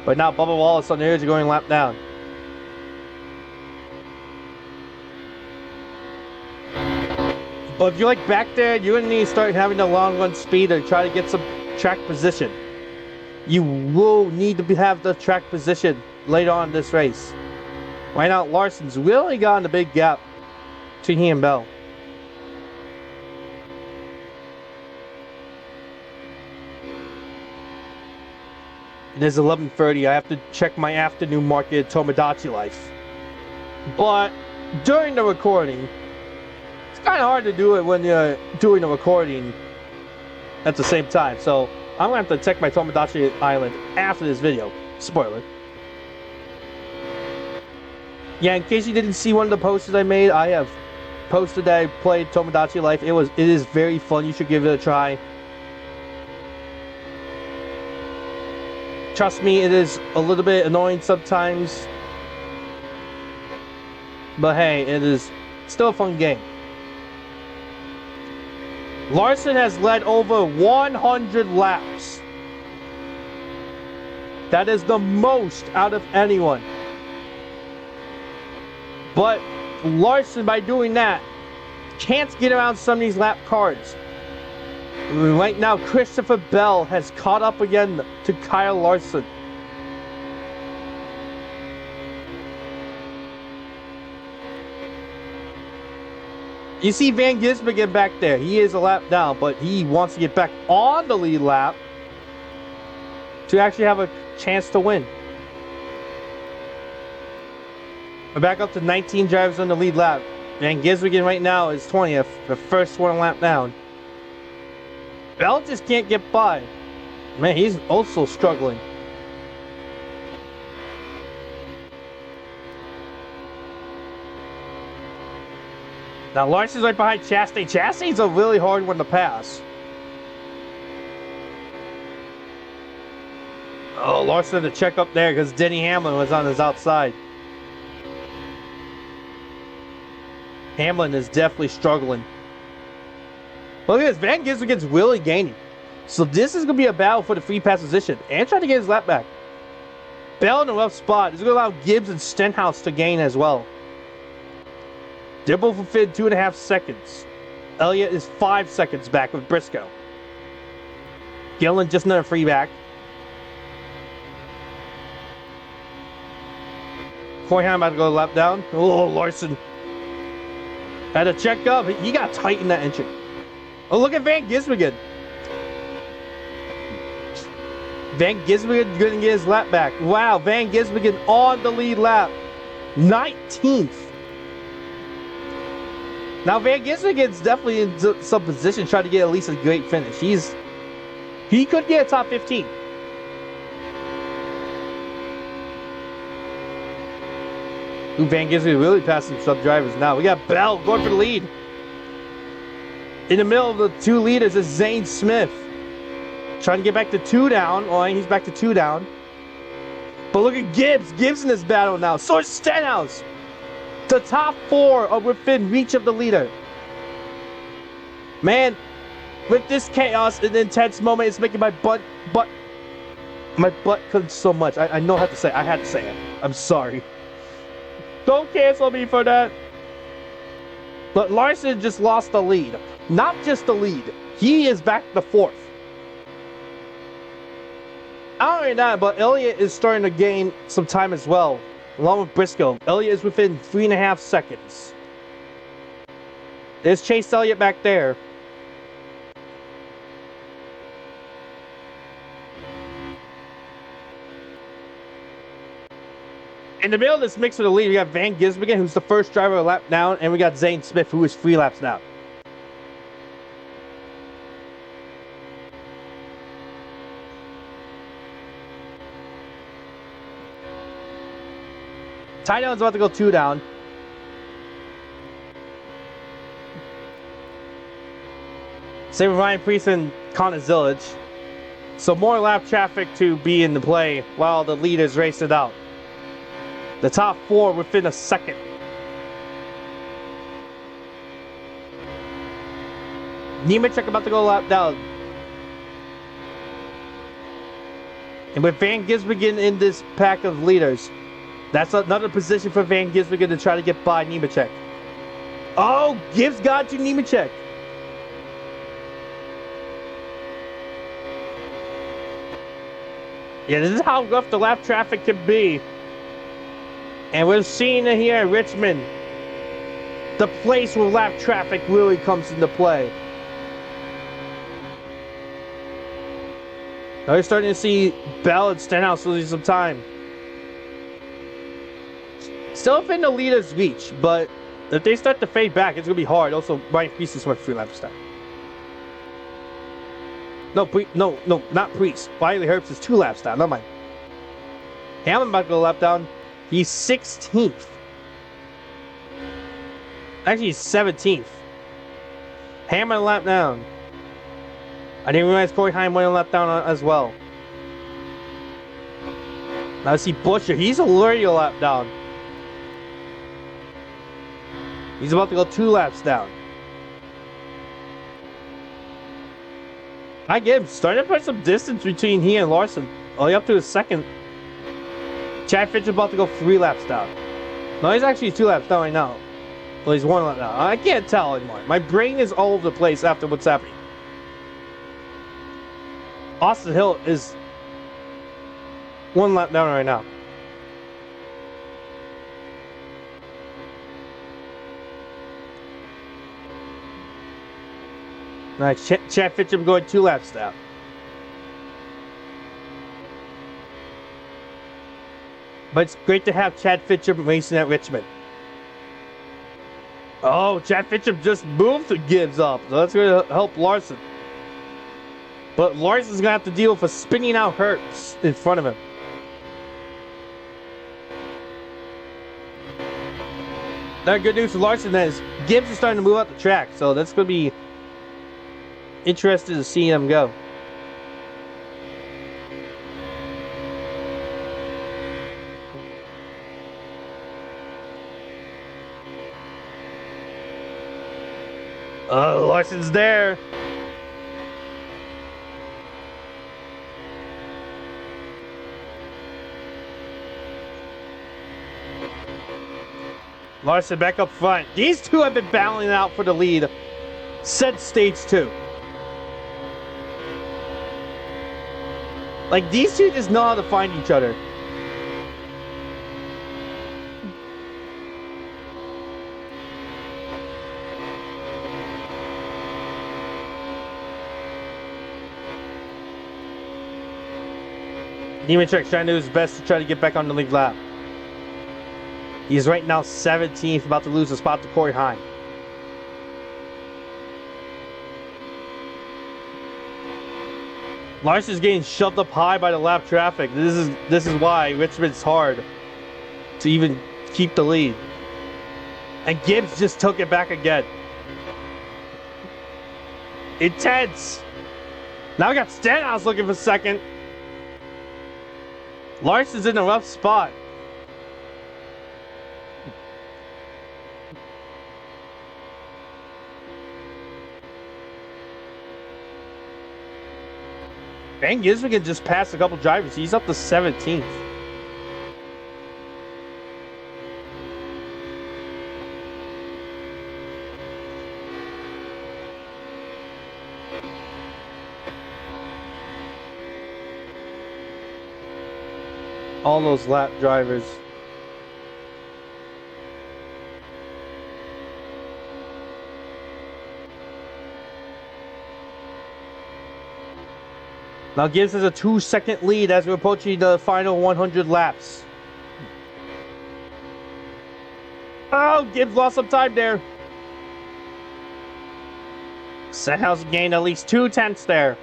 But now Bubba Wallace on the edge of going lap down. But if you're like back there, you're going to need to start having the long run speed to try to get some track position. You will need to have the track position later on in this race. Right now, Larson's really got a big gap between he and Bell. It is 11:30. I have to check my afternoon market at Tomodachi Life. But during the recording, it's kind of hard to do it when you're doing the recording at the same time. So I'm going to have to check my Tomodachi Island after this video. Spoiler. Yeah, in case you didn't see one of the posters I made, I have posted that I played Tomodachi Life. It is very fun. You should give it a try. Trust me, it is a little bit annoying sometimes. But hey, it is still a fun game. Larson has led over 100 laps. That is the most out of anyone. But Larson, by doing that, can't get around some of these lap cars. Right now, Christopher Bell has caught up again to Kyle Larson. You see Van Gisbergen back there. He is a lap down, but he wants to get back on the lead lap to actually have a chance to win. We're back up to 19 drivers on the lead lap. Van Gisbergen right now is 20th, the first one lap down. Bell just can't get by. Man, he's also struggling. Now Larson's right behind Chastain. Chastain's a really hard one to pass. Oh, Larson had to check up there because Denny Hamlin was on his outside. Hamlin is definitely struggling. Look at this, Van Gisbergen's really gaining. So this is going to be a battle for the free pass position and trying to get his lap back. Bell in a rough spot. This is going to allow Gibbs and Stenhouse to gain as well. They're both within 2.5 seconds. Elliott is 5 seconds back with Briscoe. Gillen just another free back. Coyham about to go lap down. Oh, Larson had to check up. He got tight in that engine. Oh, look at Van Gisbergen. Van Gisbergen going to get his lap back. Wow, Van Gisbergen on the lead lap. 19th. Now, Van Gisbergen's definitely in some position trying to get at least a great finish. He could get a top 15. Ooh, Van Gisbergen really passing some drivers now. We got Bell going for the lead. In the middle of the two leaders is Zane Smith. Trying to get back to 2 down. Oh, he's back to 2 down. But look at Gibbs. Gibbs in this battle now. So is Stenhouse. The top 4 are within reach of the leader. Man, with this chaos and intense moment, it's making my butt clench so much. I know how to say it. I had to say it. I'm sorry. Don't cancel me for that. But Larson just lost the lead. Not just the lead. He is back to 4th. Not only that, but Elliott is starting to gain some time as well. along with Briscoe. Elliott is within 3.5 seconds. There's Chase Elliott back there. In the middle of this mix for the lead, we got Van Gisbergen, who's the first driver a lap down, and we got Zane Smith, who is 3 laps down. Ty Dillon's about to go 2 down. Same with Ryan Preece and Connor Zillage. So more lap traffic to be in the play while the leaders race it out. The top 4 within a second. Nemechek about to go lap down. And with Van Gisbergen in this pack of leaders, that's another position for Van Gisbergen to try to get by Nemechek. Oh, Gibbs got to Nemechek. Yeah, this is how rough the lap traffic can be. And we're seeing it here in Richmond. The place where lap traffic really comes into play. Now you're starting to see Bell and Stenhouse losing some time. Still within the leader's reach, but if they start to fade back, it's going to be hard. Also, Ryan Preece is 3 laps down. No, not Preece. Wiley Herbst is 2 laps down. Never mind. Hamlin about to go lap down. He's 16th. Actually, he's 17th. Hamlin a lap down. I didn't realize Corey Heim went a lap down as well. Now I see Butcher. He's already a lap down. He's about to go 2 laps down. I get him starting to put some distance between he and Larson. All the way up to his second. Chad Fitch about to go 3 laps down. No, he's actually 2 laps down right now. Well, he's 1 lap down. I can't tell anymore. My brain is all over the place after what's happening. Austin Hill is 1 lap down right now. Nice. Chad Fitchum going 2 laps down. But it's great to have Chad Fitchum racing at Richmond. Oh, Chad Fitchum just moved the Gibbs up. So that's going to help Larson. But Larson's going to have to deal with a spinning out Herbst in front of him. Now, good news for Larson is Gibbs is starting to move out the track. So that's going to be interesting to see him go. Oh, Larson's there. Larson back up front. These two have been battling out for the lead since stage 2. Like, these two just know how to find each other. Nemechek trying to do his best to try to get back on the lead lap. He's right now 17th, about to lose a spot to Corey Heim. Larson's getting shoved up high by the lap traffic. This is why Richmond's hard to even keep the lead. And Gibbs just took it back again. Intense. Now we got Stenhouse looking for second. Larson's in a rough spot. Van Gisbergen just passed a couple drivers. He's up to 17th. All those lap drivers. Now Gibbs has a 2-second lead as we're approaching the final 100 laps. Oh, Gibbs lost some time there. Stenhouse gained at least 2/10 there.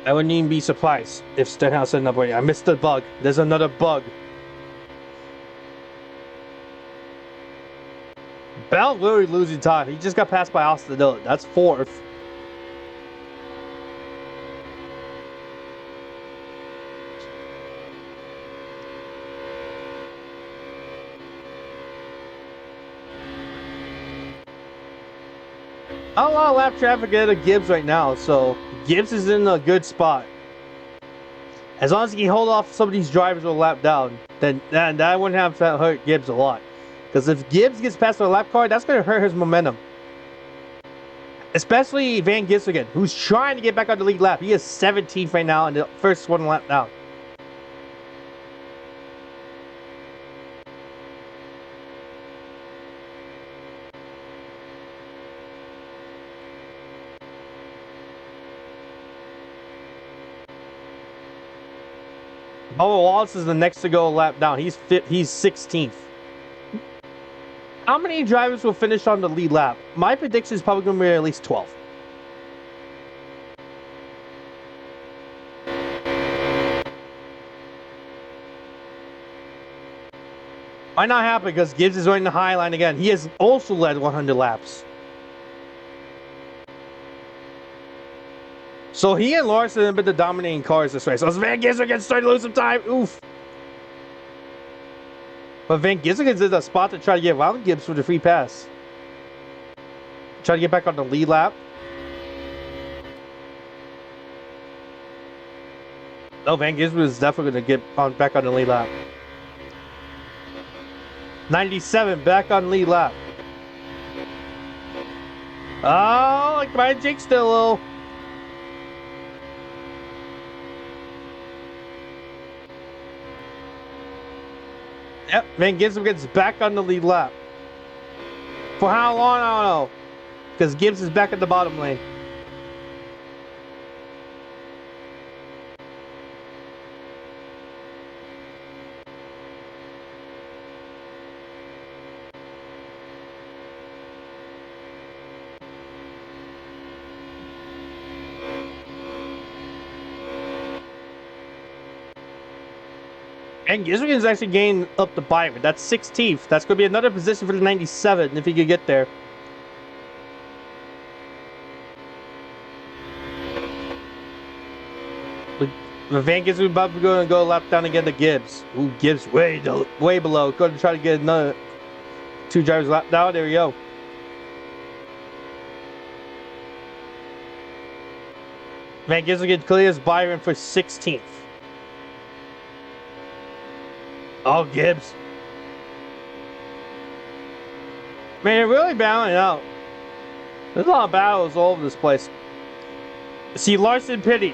I wouldn't even be surprised if Stenhouse ended up winning. I missed the bug. There's another bug. Bell literally losing time. He just got passed by Austin Dillon. That's 4th. Not a lot of lap traffic out of Gibbs right now, so Gibbs is in a good spot. As long as he can hold off some of these drivers with a lap down, then that wouldn't have hurt Gibbs a lot. Because if Gibbs gets past the lap car, that's going to hurt his momentum. Especially Van Gisbergen, who's trying to get back on the lead lap. He is 17th right now in the first one lap down. Bubba Wallace is the next to go lap down. He's 16th. How many drivers will finish on the lead lap? My prediction is probably going to be at least 12. Might not happen because Gibbs is running the high line again. He has also led 100 laps. So he and Larson have been the dominating cars this race. So Van Gisbergen starting to lose some time. Oof. But Van Gisbergen's in a spot to try to get around Gibbs for the free pass. Try to get back on the lead lap. No, Van Gisbergen is definitely going to get back on the lead lap. 97 back on lead lap. Oh, like my Jake Stillo. Yep, Van Gisbergen's back on the lead lap. For how long, I don't know. Because Gibbs is back at the bottom lane. And Gisbergen's actually gained up to Byron. That's 16th. That's going to be another position for the 97 if he could get there. But Van Gisbergen about to go and go a lap down again to Gibbs. Ooh, Gibbs way below. Going to try to get another 2 drivers lap down. There we go. Van Gisbergen clears Byron for 16th. Oh, Gibbs. Man, really battling out. There's a lot of battles all over this place. See, Larson pitting.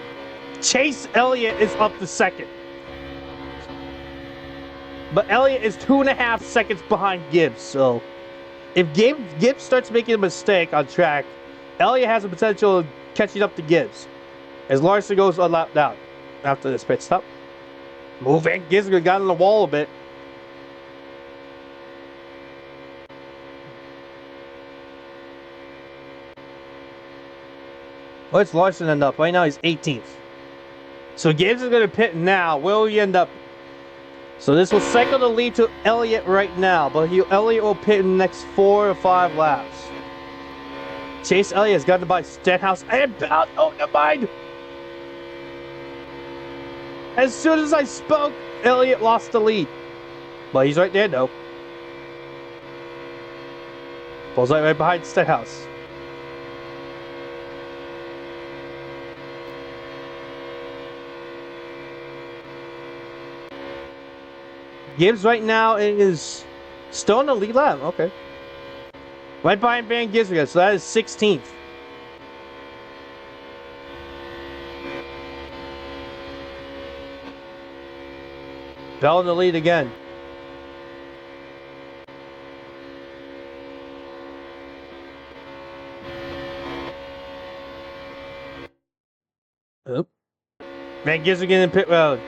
Chase Elliott is up to 2nd. But Elliott is 2.5 seconds behind Gibbs. So, if Gibbs starts making a mistake on track, Elliott has the potential of catching up to Gibbs. As Larson goes a lap down after this pit stop. Moving. Gisbergen got on the wall a bit. What's Larson end up? Right now he's 18th. So Gibbs is going to pit now. Where will he end up? So this will cycle the lead to Elliott right now. But Elliott will pit in the next 4 or 5 laps. Chase Elliott has got to buy Stenhouse and Bound. Oh, never mind. As soon as I spoke, Elliott lost the lead. But he's right there, though. Pulls right behind Stenhouse. Gibbs right now is still in the lead lap. Okay. Right behind Van Gisbergen, so that is 16th. Bell in the lead again. Oop. Van Gisbergen in pit road.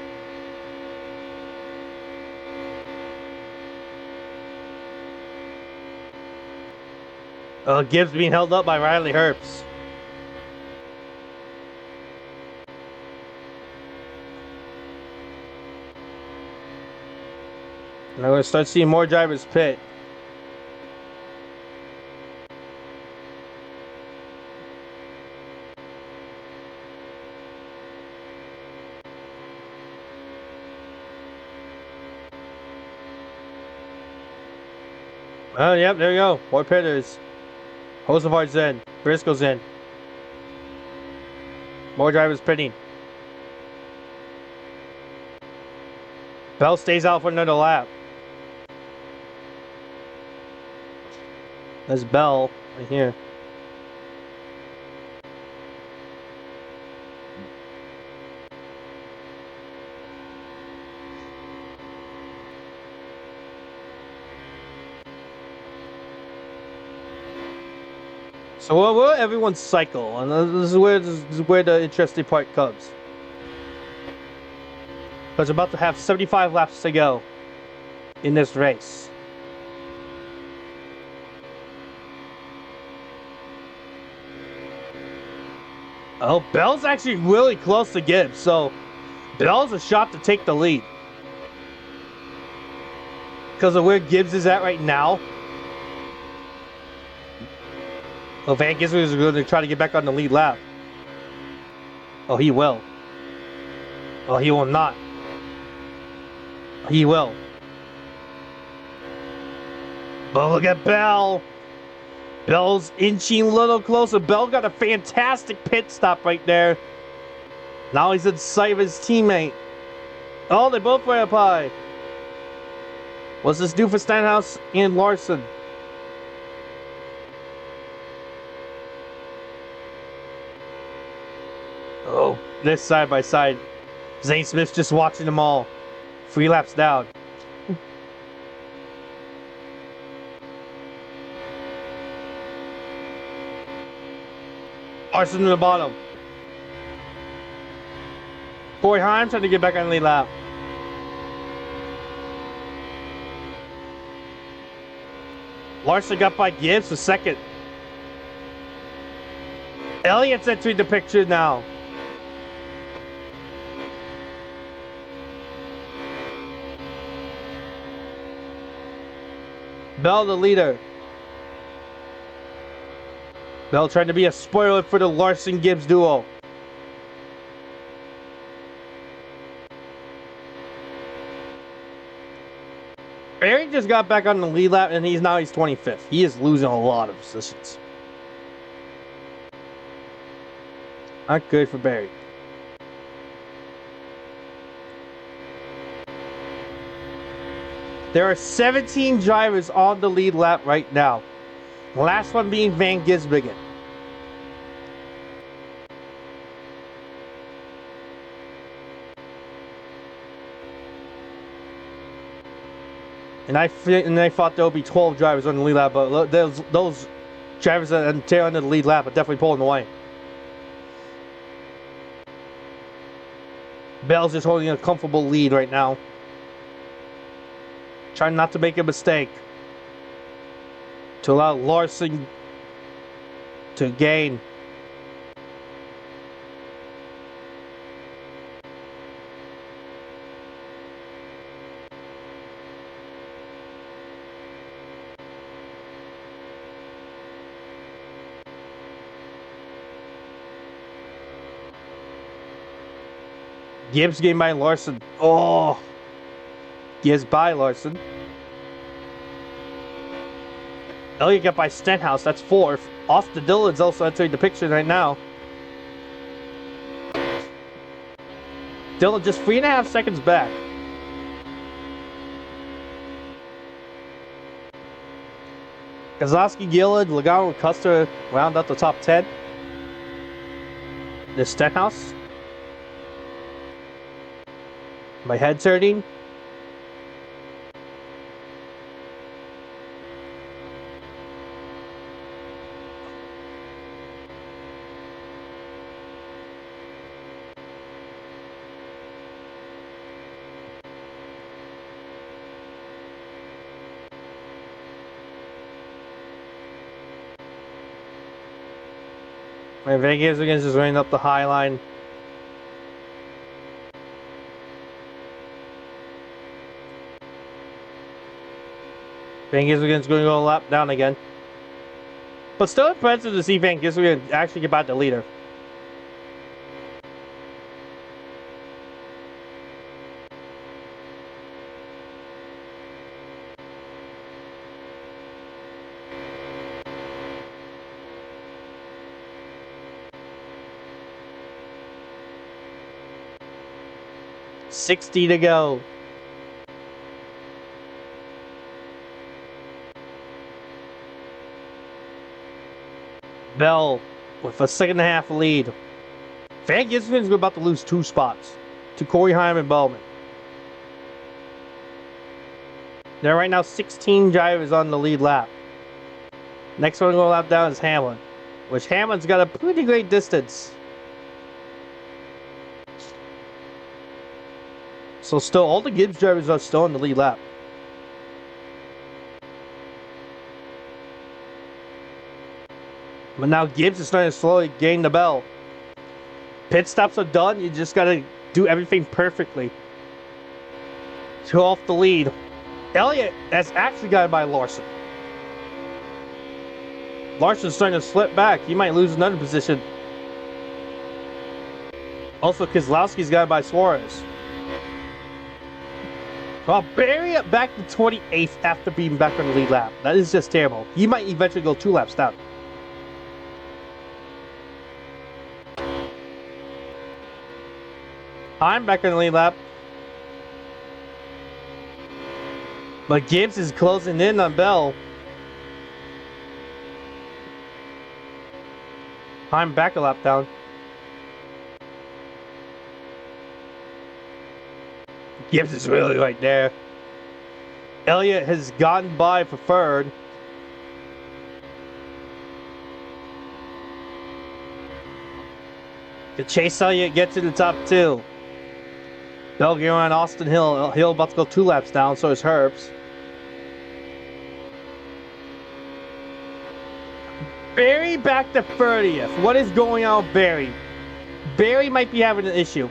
Gibbs being held up by Riley Herbst. And I'm going to start seeing more drivers pit. Oh, yep, there you go. More pitters. Hosevart's in. Briscoe's in. More drivers pitting. Bell stays out for another lap. There's Bell right here. So we'll everyone's cycle, and this is where the interesting part comes. Because we're about to have 75 laps to go in this race. Oh, Bell's actually really close to Gibbs, so Bell's a shot to take the lead. Because of where Gibbs is at right now. Oh, Van Gisbergen is going to try to get back on the lead lap. Oh, he will. Oh, he will not. He will. But look at Bell. Bell's inching a little closer. Bell got a fantastic pit stop right there. Now he's in sight of his teammate. Oh, they both way up high. What's this do for Stenhouse and Larson? Oh, this side by side. Zane Smith's just watching them all. 3 laps down. Larson in the bottom. Corey Heim trying to get back on the lead lap. Larson got by Gibbs for second. Elliott's entering the picture now. Bell the leader. Bell trying to be a spoiler for the Larson-Gibbs duo. Eric just got back on the lead lap and he's 25th. He is losing a lot of positions. Not good for Barry. There are 17 drivers on the lead lap right now. The last one being Van Gisbergen. And I thought there would be 12 drivers on the lead lap, but those drivers that are tail end of the lead lap are definitely pulling away. Bell's just holding a comfortable lead right now. Trying not to make a mistake. To allow Larson to gain. Gibbs gained by Larson. Oh! Gibbs by Larson. Elliott got by Stenhouse. That's 4th. Austin Dillon's also entering the picture right now. Dillon just 3.5 seconds back. Kozlowski, Gillard, Logano, and Custer round out the top 10. There's Stenhouse. My head turning. And Vegas against just running up the high line. Van Gisbergen's going to go a lap down again. But still impressive to see Van Gisbergen actually get back the leader. $60 to go. Bell with a 2.5 lead. Van Gisbergen's about to lose 2 spots to Corey Heim and Bowman. There are right now 16 drivers on the lead lap. Next one to go lap down is Hamlin, which Hamlin's got a pretty great distance. So still, all the Gibbs drivers are still in the lead lap. But now Gibbs is starting to slowly gain the bell. Pit stops are done. You just got to do everything perfectly to go off the lead. Elliott has actually got by Larson. Larson's starting to slip back. He might lose another position. Also, Keselowski's got by Suarez. Well, Barry up back to 28th after being back on the lead lap. That is just terrible. He might eventually go 2 laps down. I'm back on the lead lap. But Gibbs is closing in on Bell. I'm back a lap down. Gibbs is really right there. Elliott has gotten by for third. The Chase Elliott gets to the top 2. Bell getting on Austin Hill. Hill about to go 2 laps down, so is Herbst. Barry back to 30th. What is going on with Barry? Barry might be having an issue.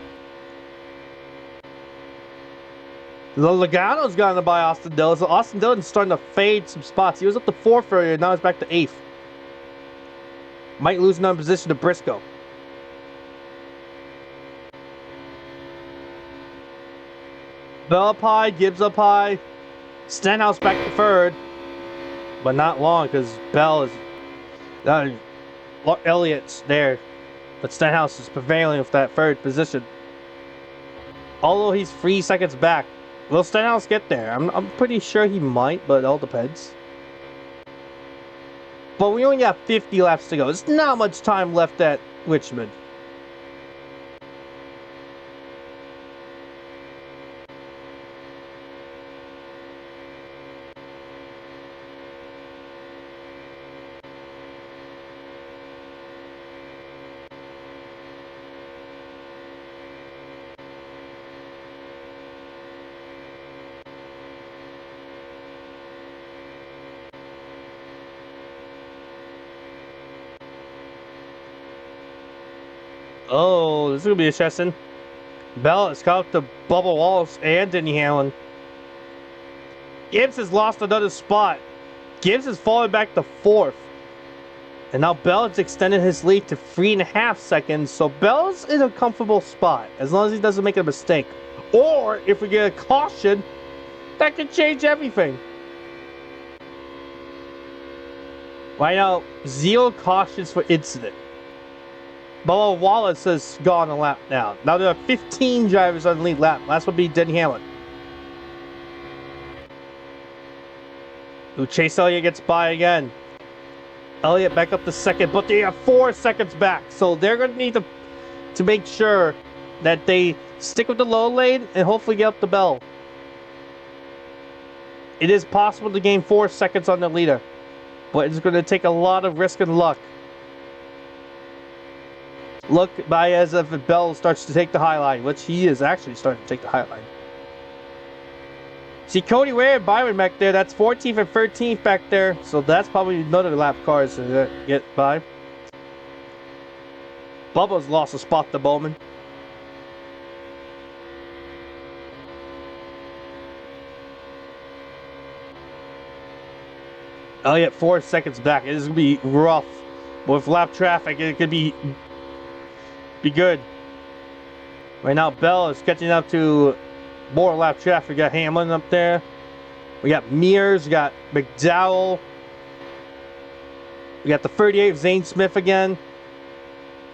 Logano's gotten by Austin Dillon, so Austin Dillon's starting to fade some spots. He was up to 4th earlier, now he's back to 8th. Might lose another position to Briscoe. Bell up high, Gibbs up high. Stenhouse back to 3rd. But not long, because Bell is... Elliott's there. But Stenhouse is prevailing with that 3rd position. Although he's 3 seconds back. Will Stenhouse get there? I'm pretty sure he might, but it all depends. But we only got 50 laps to go. There's not much time left at Richmond. Oh, this is going to be interesting. Bell has caught up to Bubba Wallace and Denny Hamlin. Gibbs has lost another spot. Gibbs has fallen back to 4th. And now Bell has extended his lead to 3.5 seconds. So Bell's in a comfortable spot as long as he doesn't make a mistake. Or if we get a caution, that could change everything. Right now, 0 cautions for incident. Bubba Wallace has gone a lap now. Now there are 15 drivers on the lead lap. Last one be Denny Hamlin. Who Chase Elliott gets by again. Elliott back up to 2nd, but they have 4 seconds back. So they're going to need to make sure that they stick with the low lane and hopefully get up the Bell. It is possible to gain 4 seconds on the leader, but it's going to take a lot of risk and luck. Look by as if Bell starts to take the high line, which he is actually starting to take the high line. See Cody Ware and Byron back there. That's 14th and 13th back there. So that's probably another lap cars to get by. Bubba's lost a spot to Bowman. Elliott 4 seconds back. It is going to be rough. With lap traffic, it could be good. Right now, Bell is catching up to more lap traffic. We got Hamlin up there. We got Mears. We got McDowell. We got the 38 Zane Smith again.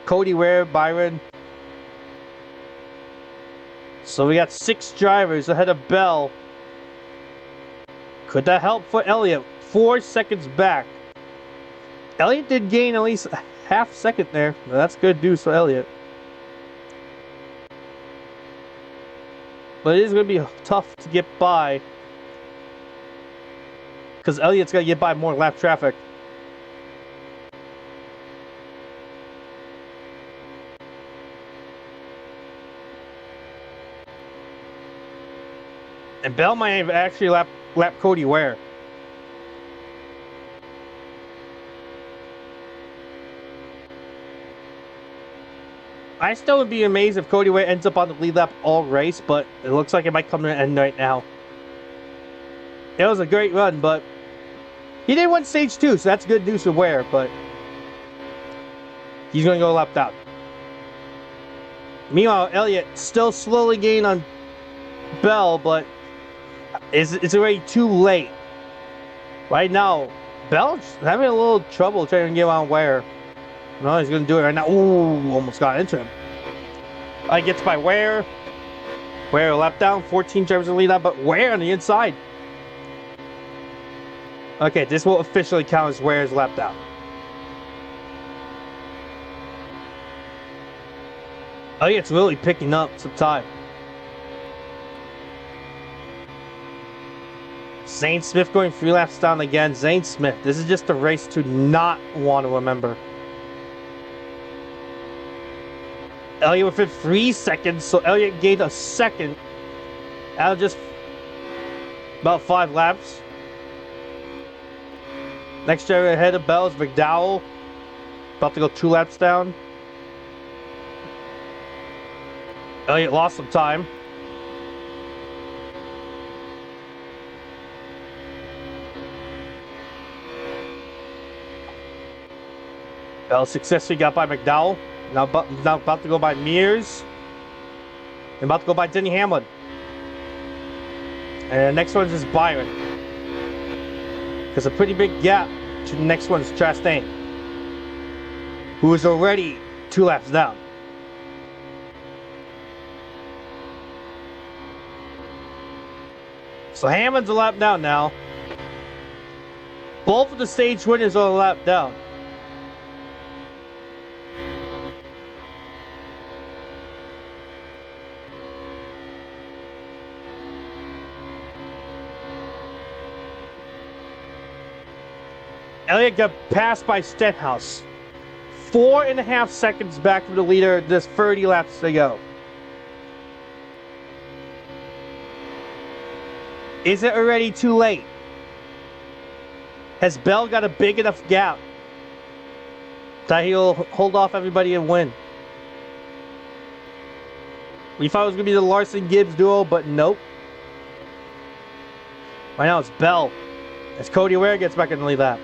Cody Ware, Byron. So we got 6 drivers ahead of Bell. Could that help for Elliott? 4 seconds back. Elliott did gain at least a half second there. That's good news for Elliott. But it is going to be tough to get by. Because Elliott's got to get by more lap traffic. And Bell might have actually lap Cody Ware. I still would be amazed if Cody Ware ends up on the lead lap all race, but it looks like it might come to an end right now. It was a great run, but he did win stage 2, so that's good news for Ware, but he's going to go lap down. Meanwhile, Elliott still slowly gaining on Bell, but it's already too late. Right now, Bell's having a little trouble trying to get on Ware. No, he's going to do it right now. Ooh, almost got into him. He gets by Ware. Ware lap down. 14 drivers in the lead out, but Ware on the inside. Okay, this will officially count as Ware's lap down. Elliott's really picking up some time. Zane Smith going 3 laps down again. Zane Smith, this is just a race to not want to remember. Elliott within 3 seconds, so Elliott gained a second out of just about 5 laps. Next driver ahead of Bell is McDowell, about to go 2 laps down. Elliott lost some time. Bell successfully got by McDowell. Now about to go by Mears. And about to go by Denny Hamlin. And the next one is Byron. There's a pretty big gap to the next one is Chastain, who is already 2 laps down. So Hamlin's a lap down now. Both of the stage winners are a lap down. Elliott got passed by Stenhouse. 4.5 seconds back from the leader. There's 30 laps to go. Is it already too late? Has Bell got a big enough gap that he'll hold off everybody and win? We thought it was going to be the Larson-Gibbs duo, but nope. Right now it's Bell as Cody Ware gets back in the lead lap.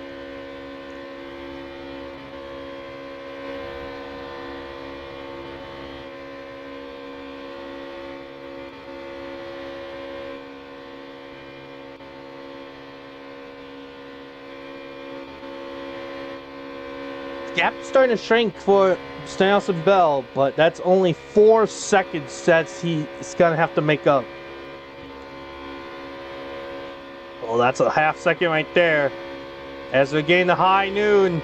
Gap's starting to shrink for Stenhouse and Bell, but that's only 4 seconds that he's gonna have to make up. Well, that's a half second right there. As we gain the high noon.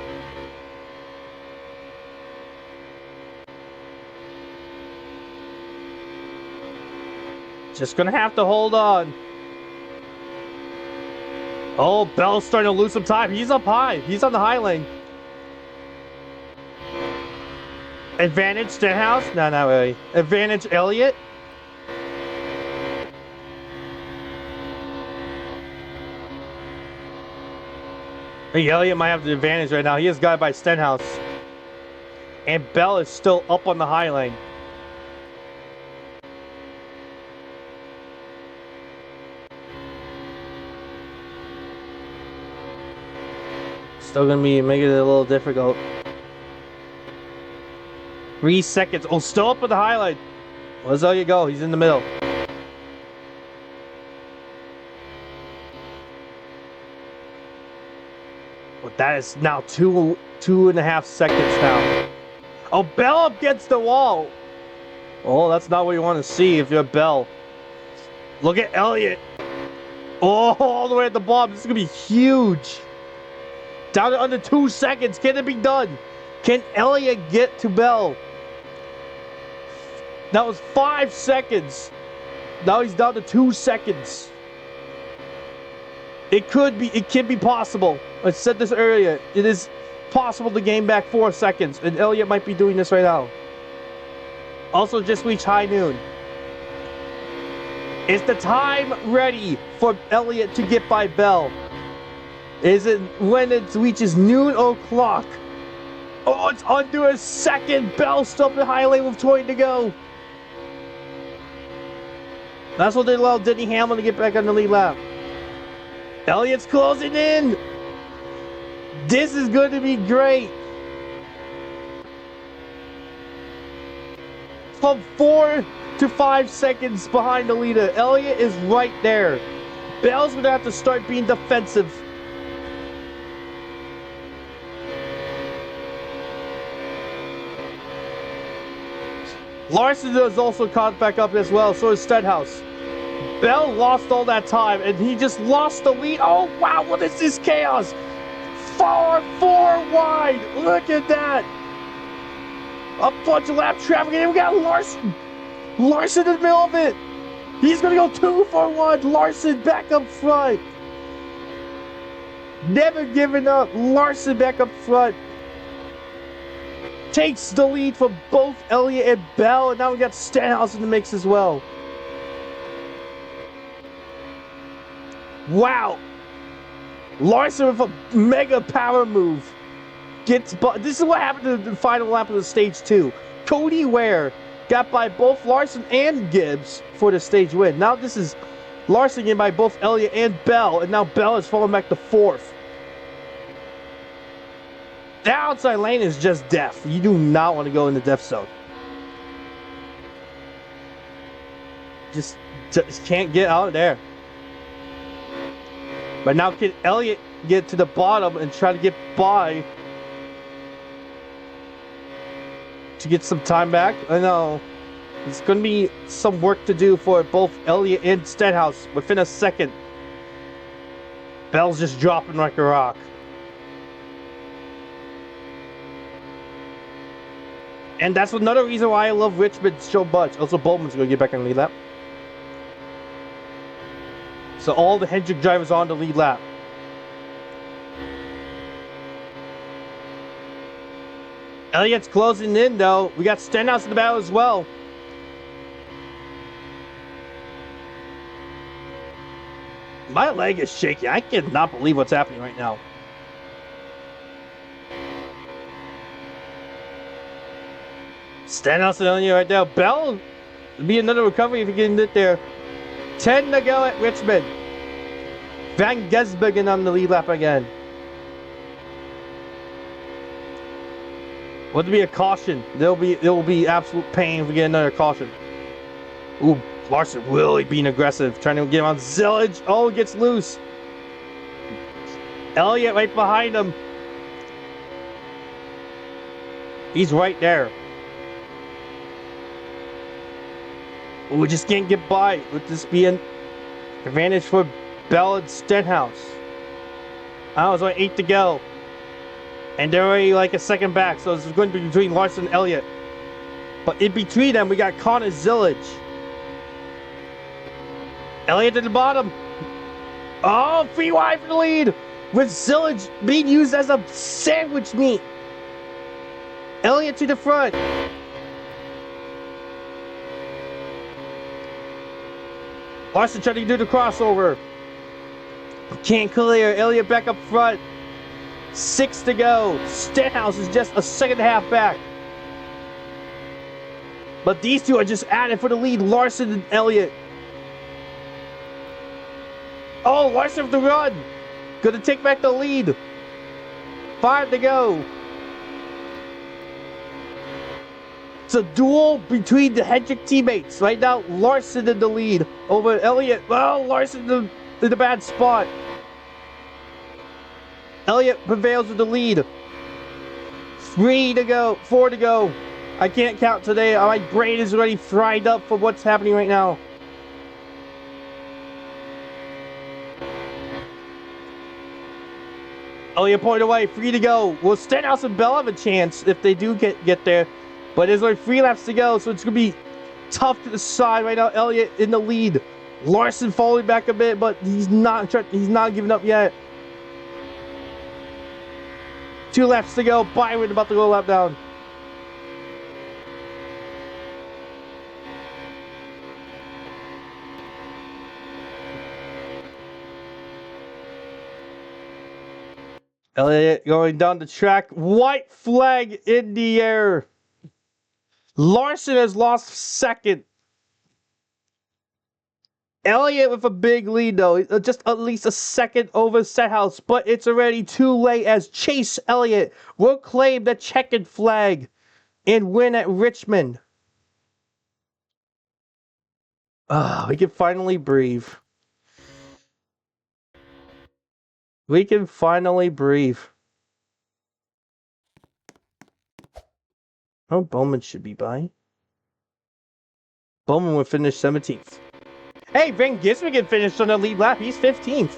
Just gonna have to hold on. Oh, Bell's starting to lose some time. He's up high. He's on the high lane. Advantage Stenhouse? No, not really. Advantage Elliott? I think Elliott might have the advantage right now. He is guided by Stenhouse. And Bell is still up on the high lane. Still gonna be making it a little difficult. 3 seconds. Oh, still up on the high line. Well, there you go. He's in the middle. Well, that is now two and a half seconds now. Oh, Bell up against the wall. Oh, that's not what you want to see if you're Bell. Look at Elliott. Oh, all the way at the bottom. This is going to be huge. Down to under 2 seconds. Can it be done? Can Elliott get to Bell? That was 5 seconds. Now he's down to 2 seconds. It can be possible. I said this earlier. It is possible to gain back 4 seconds. And Elliott might be doing this right now. Also just reached high noon. Is the time ready for Elliott to get by Bell? Is it when it reaches noon o'clock? Oh, it's under a second. Bell still up the high lane with 20 to go. That's what they allowed Denny Hamlin to get back on the lead lap. Elliott's closing in. This is going to be great. From 4 to 5 seconds behind the leader. Elliott is right there. Bell's going to have to start being defensive. Larson is also caught back up as well, so is Stenhouse. Bell lost all that time, and he just lost the lead. Oh, wow, what is this chaos? Four wide. Look at that. A bunch of lap traffic, and we got Larson. Larson in the middle of it. He's going to go 2 for 1. Larson back up front. Never giving up. Larson back up front. Takes the lead for both Elliott and Bell, and now we got Stenhouse in the mix as well. Wow. Larson with a mega power move. This is what happened to the final lap of the stage 2. Cody Ware got by both Larson and Gibbs for the stage win. Now this is Larson getting by both Elliott and Bell, and now Bell is falling back to 4th. The outside lane is just death. You do not want to go in the death zone. Just can't get out of there. But now can Elliott get to the bottom and try to get by to get some time back? I know. It's going to be some work to do for both Elliott and Stenhouse within a second. Bell's just dropping like a rock. And that's another reason why I love Richmond so much. Also, Bowman's going to get back on the lead lap. So all the Hendrick drivers on the lead lap. Elliott's closing in, though. We got Stenhouse in the battle as well. My leg is shaky. I cannot believe what's happening right now. Stenhouse on you right now. Bell will be another recovery if you get in there. 10 to go at Richmond. Van Gisbergen on the lead lap again. Would be a caution. There will be absolute pain if we get another caution. Ooh, Larson really being aggressive, trying to get him on Zillage. Oh, it gets loose. Elliott right behind him. He's right there. We just can't get by. Would this be an advantage for Bell and Stenhouse? I was only 8 to go. And they're already like a second back, so it's going to be between Larson and Elliott. But in between them, we got Connor Zillage. Elliott at the bottom. Oh, free wide for the lead. With Zillage being used as a sandwich meat. Elliott to the front. Larson trying to do the crossover. Can't clear. Elliott back up front. 6 to go. Stenhouse is just a second and a half back. But these two are just at it for the lead. Larson and Elliott. Oh, Larson with the run. Gonna take back the lead. 5 to go. It's a duel between the Hendrick teammates. Right now, Larson in the lead over Elliott. Well, Larson in a bad spot. Elliott prevails with the lead. 3 to go. 4 to go. I can't count today. My brain is already fried up for what's happening right now. Elliott point away. 3 to go. Will Stenhouse and Bell have a chance if they do get there? But there's only 3 laps to go, so it's going to be tough to decide right now. Elliott in the lead. Larson falling back a bit, but he's not giving up yet. 2 laps to go. Byron about to go a lap down. Elliott going down the track. White flag in the air. Larson has lost second. Elliott with a big lead, though. Just at least a second over Stenhouse. But it's already too late as Chase Elliott will claim the checkered flag and win at Richmond. We can finally breathe. We can finally breathe. Oh, Bowman should be by. Bowman would finish 17th. Hey, Van Gisbergen finished on the lead lap. He's 15th.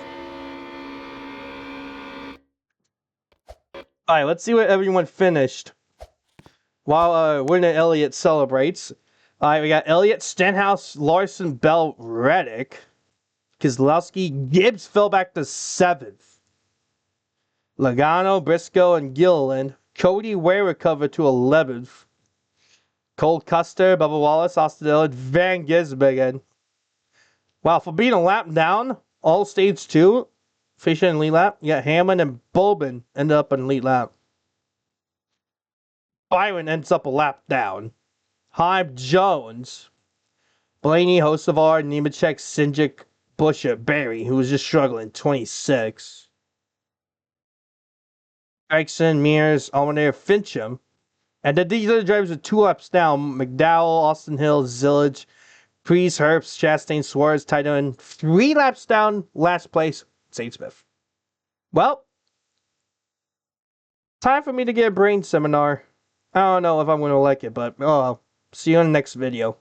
Alright, let's see what everyone finished. While Winner Elliott celebrates. Alright, we got Elliott, Stenhouse, Larson, Bell, Reddick. Keselowski, Gibbs fell back to 7th. Logano, Briscoe, and Gilliland. Cody Ware recovered to 11th. Cole Custer, Bubba Wallace, Austin Dillon, Van Gisbergen. Wow, for being a lap down, all stage 2, Fisher in lead lap. Yeah, Hammond and Bowman ended up in lead lap. Byron ends up a lap down. Hyde, Jones, Blaney, Hocevar, Nemechek, Sinjic, Busher, Barry, who was just struggling, 26. Gregson, Mears, Almenair, Fincham. And then these other drivers are 2 laps down. McDowell, Austin Hill, Zillage, Priest, Herbst, Chastain, Suarez, Taito, and 3 laps down, last place, St. Smith. Well, time for me to get a brain seminar. I don't know if I'm going to like it, but oh well. See you in the next video.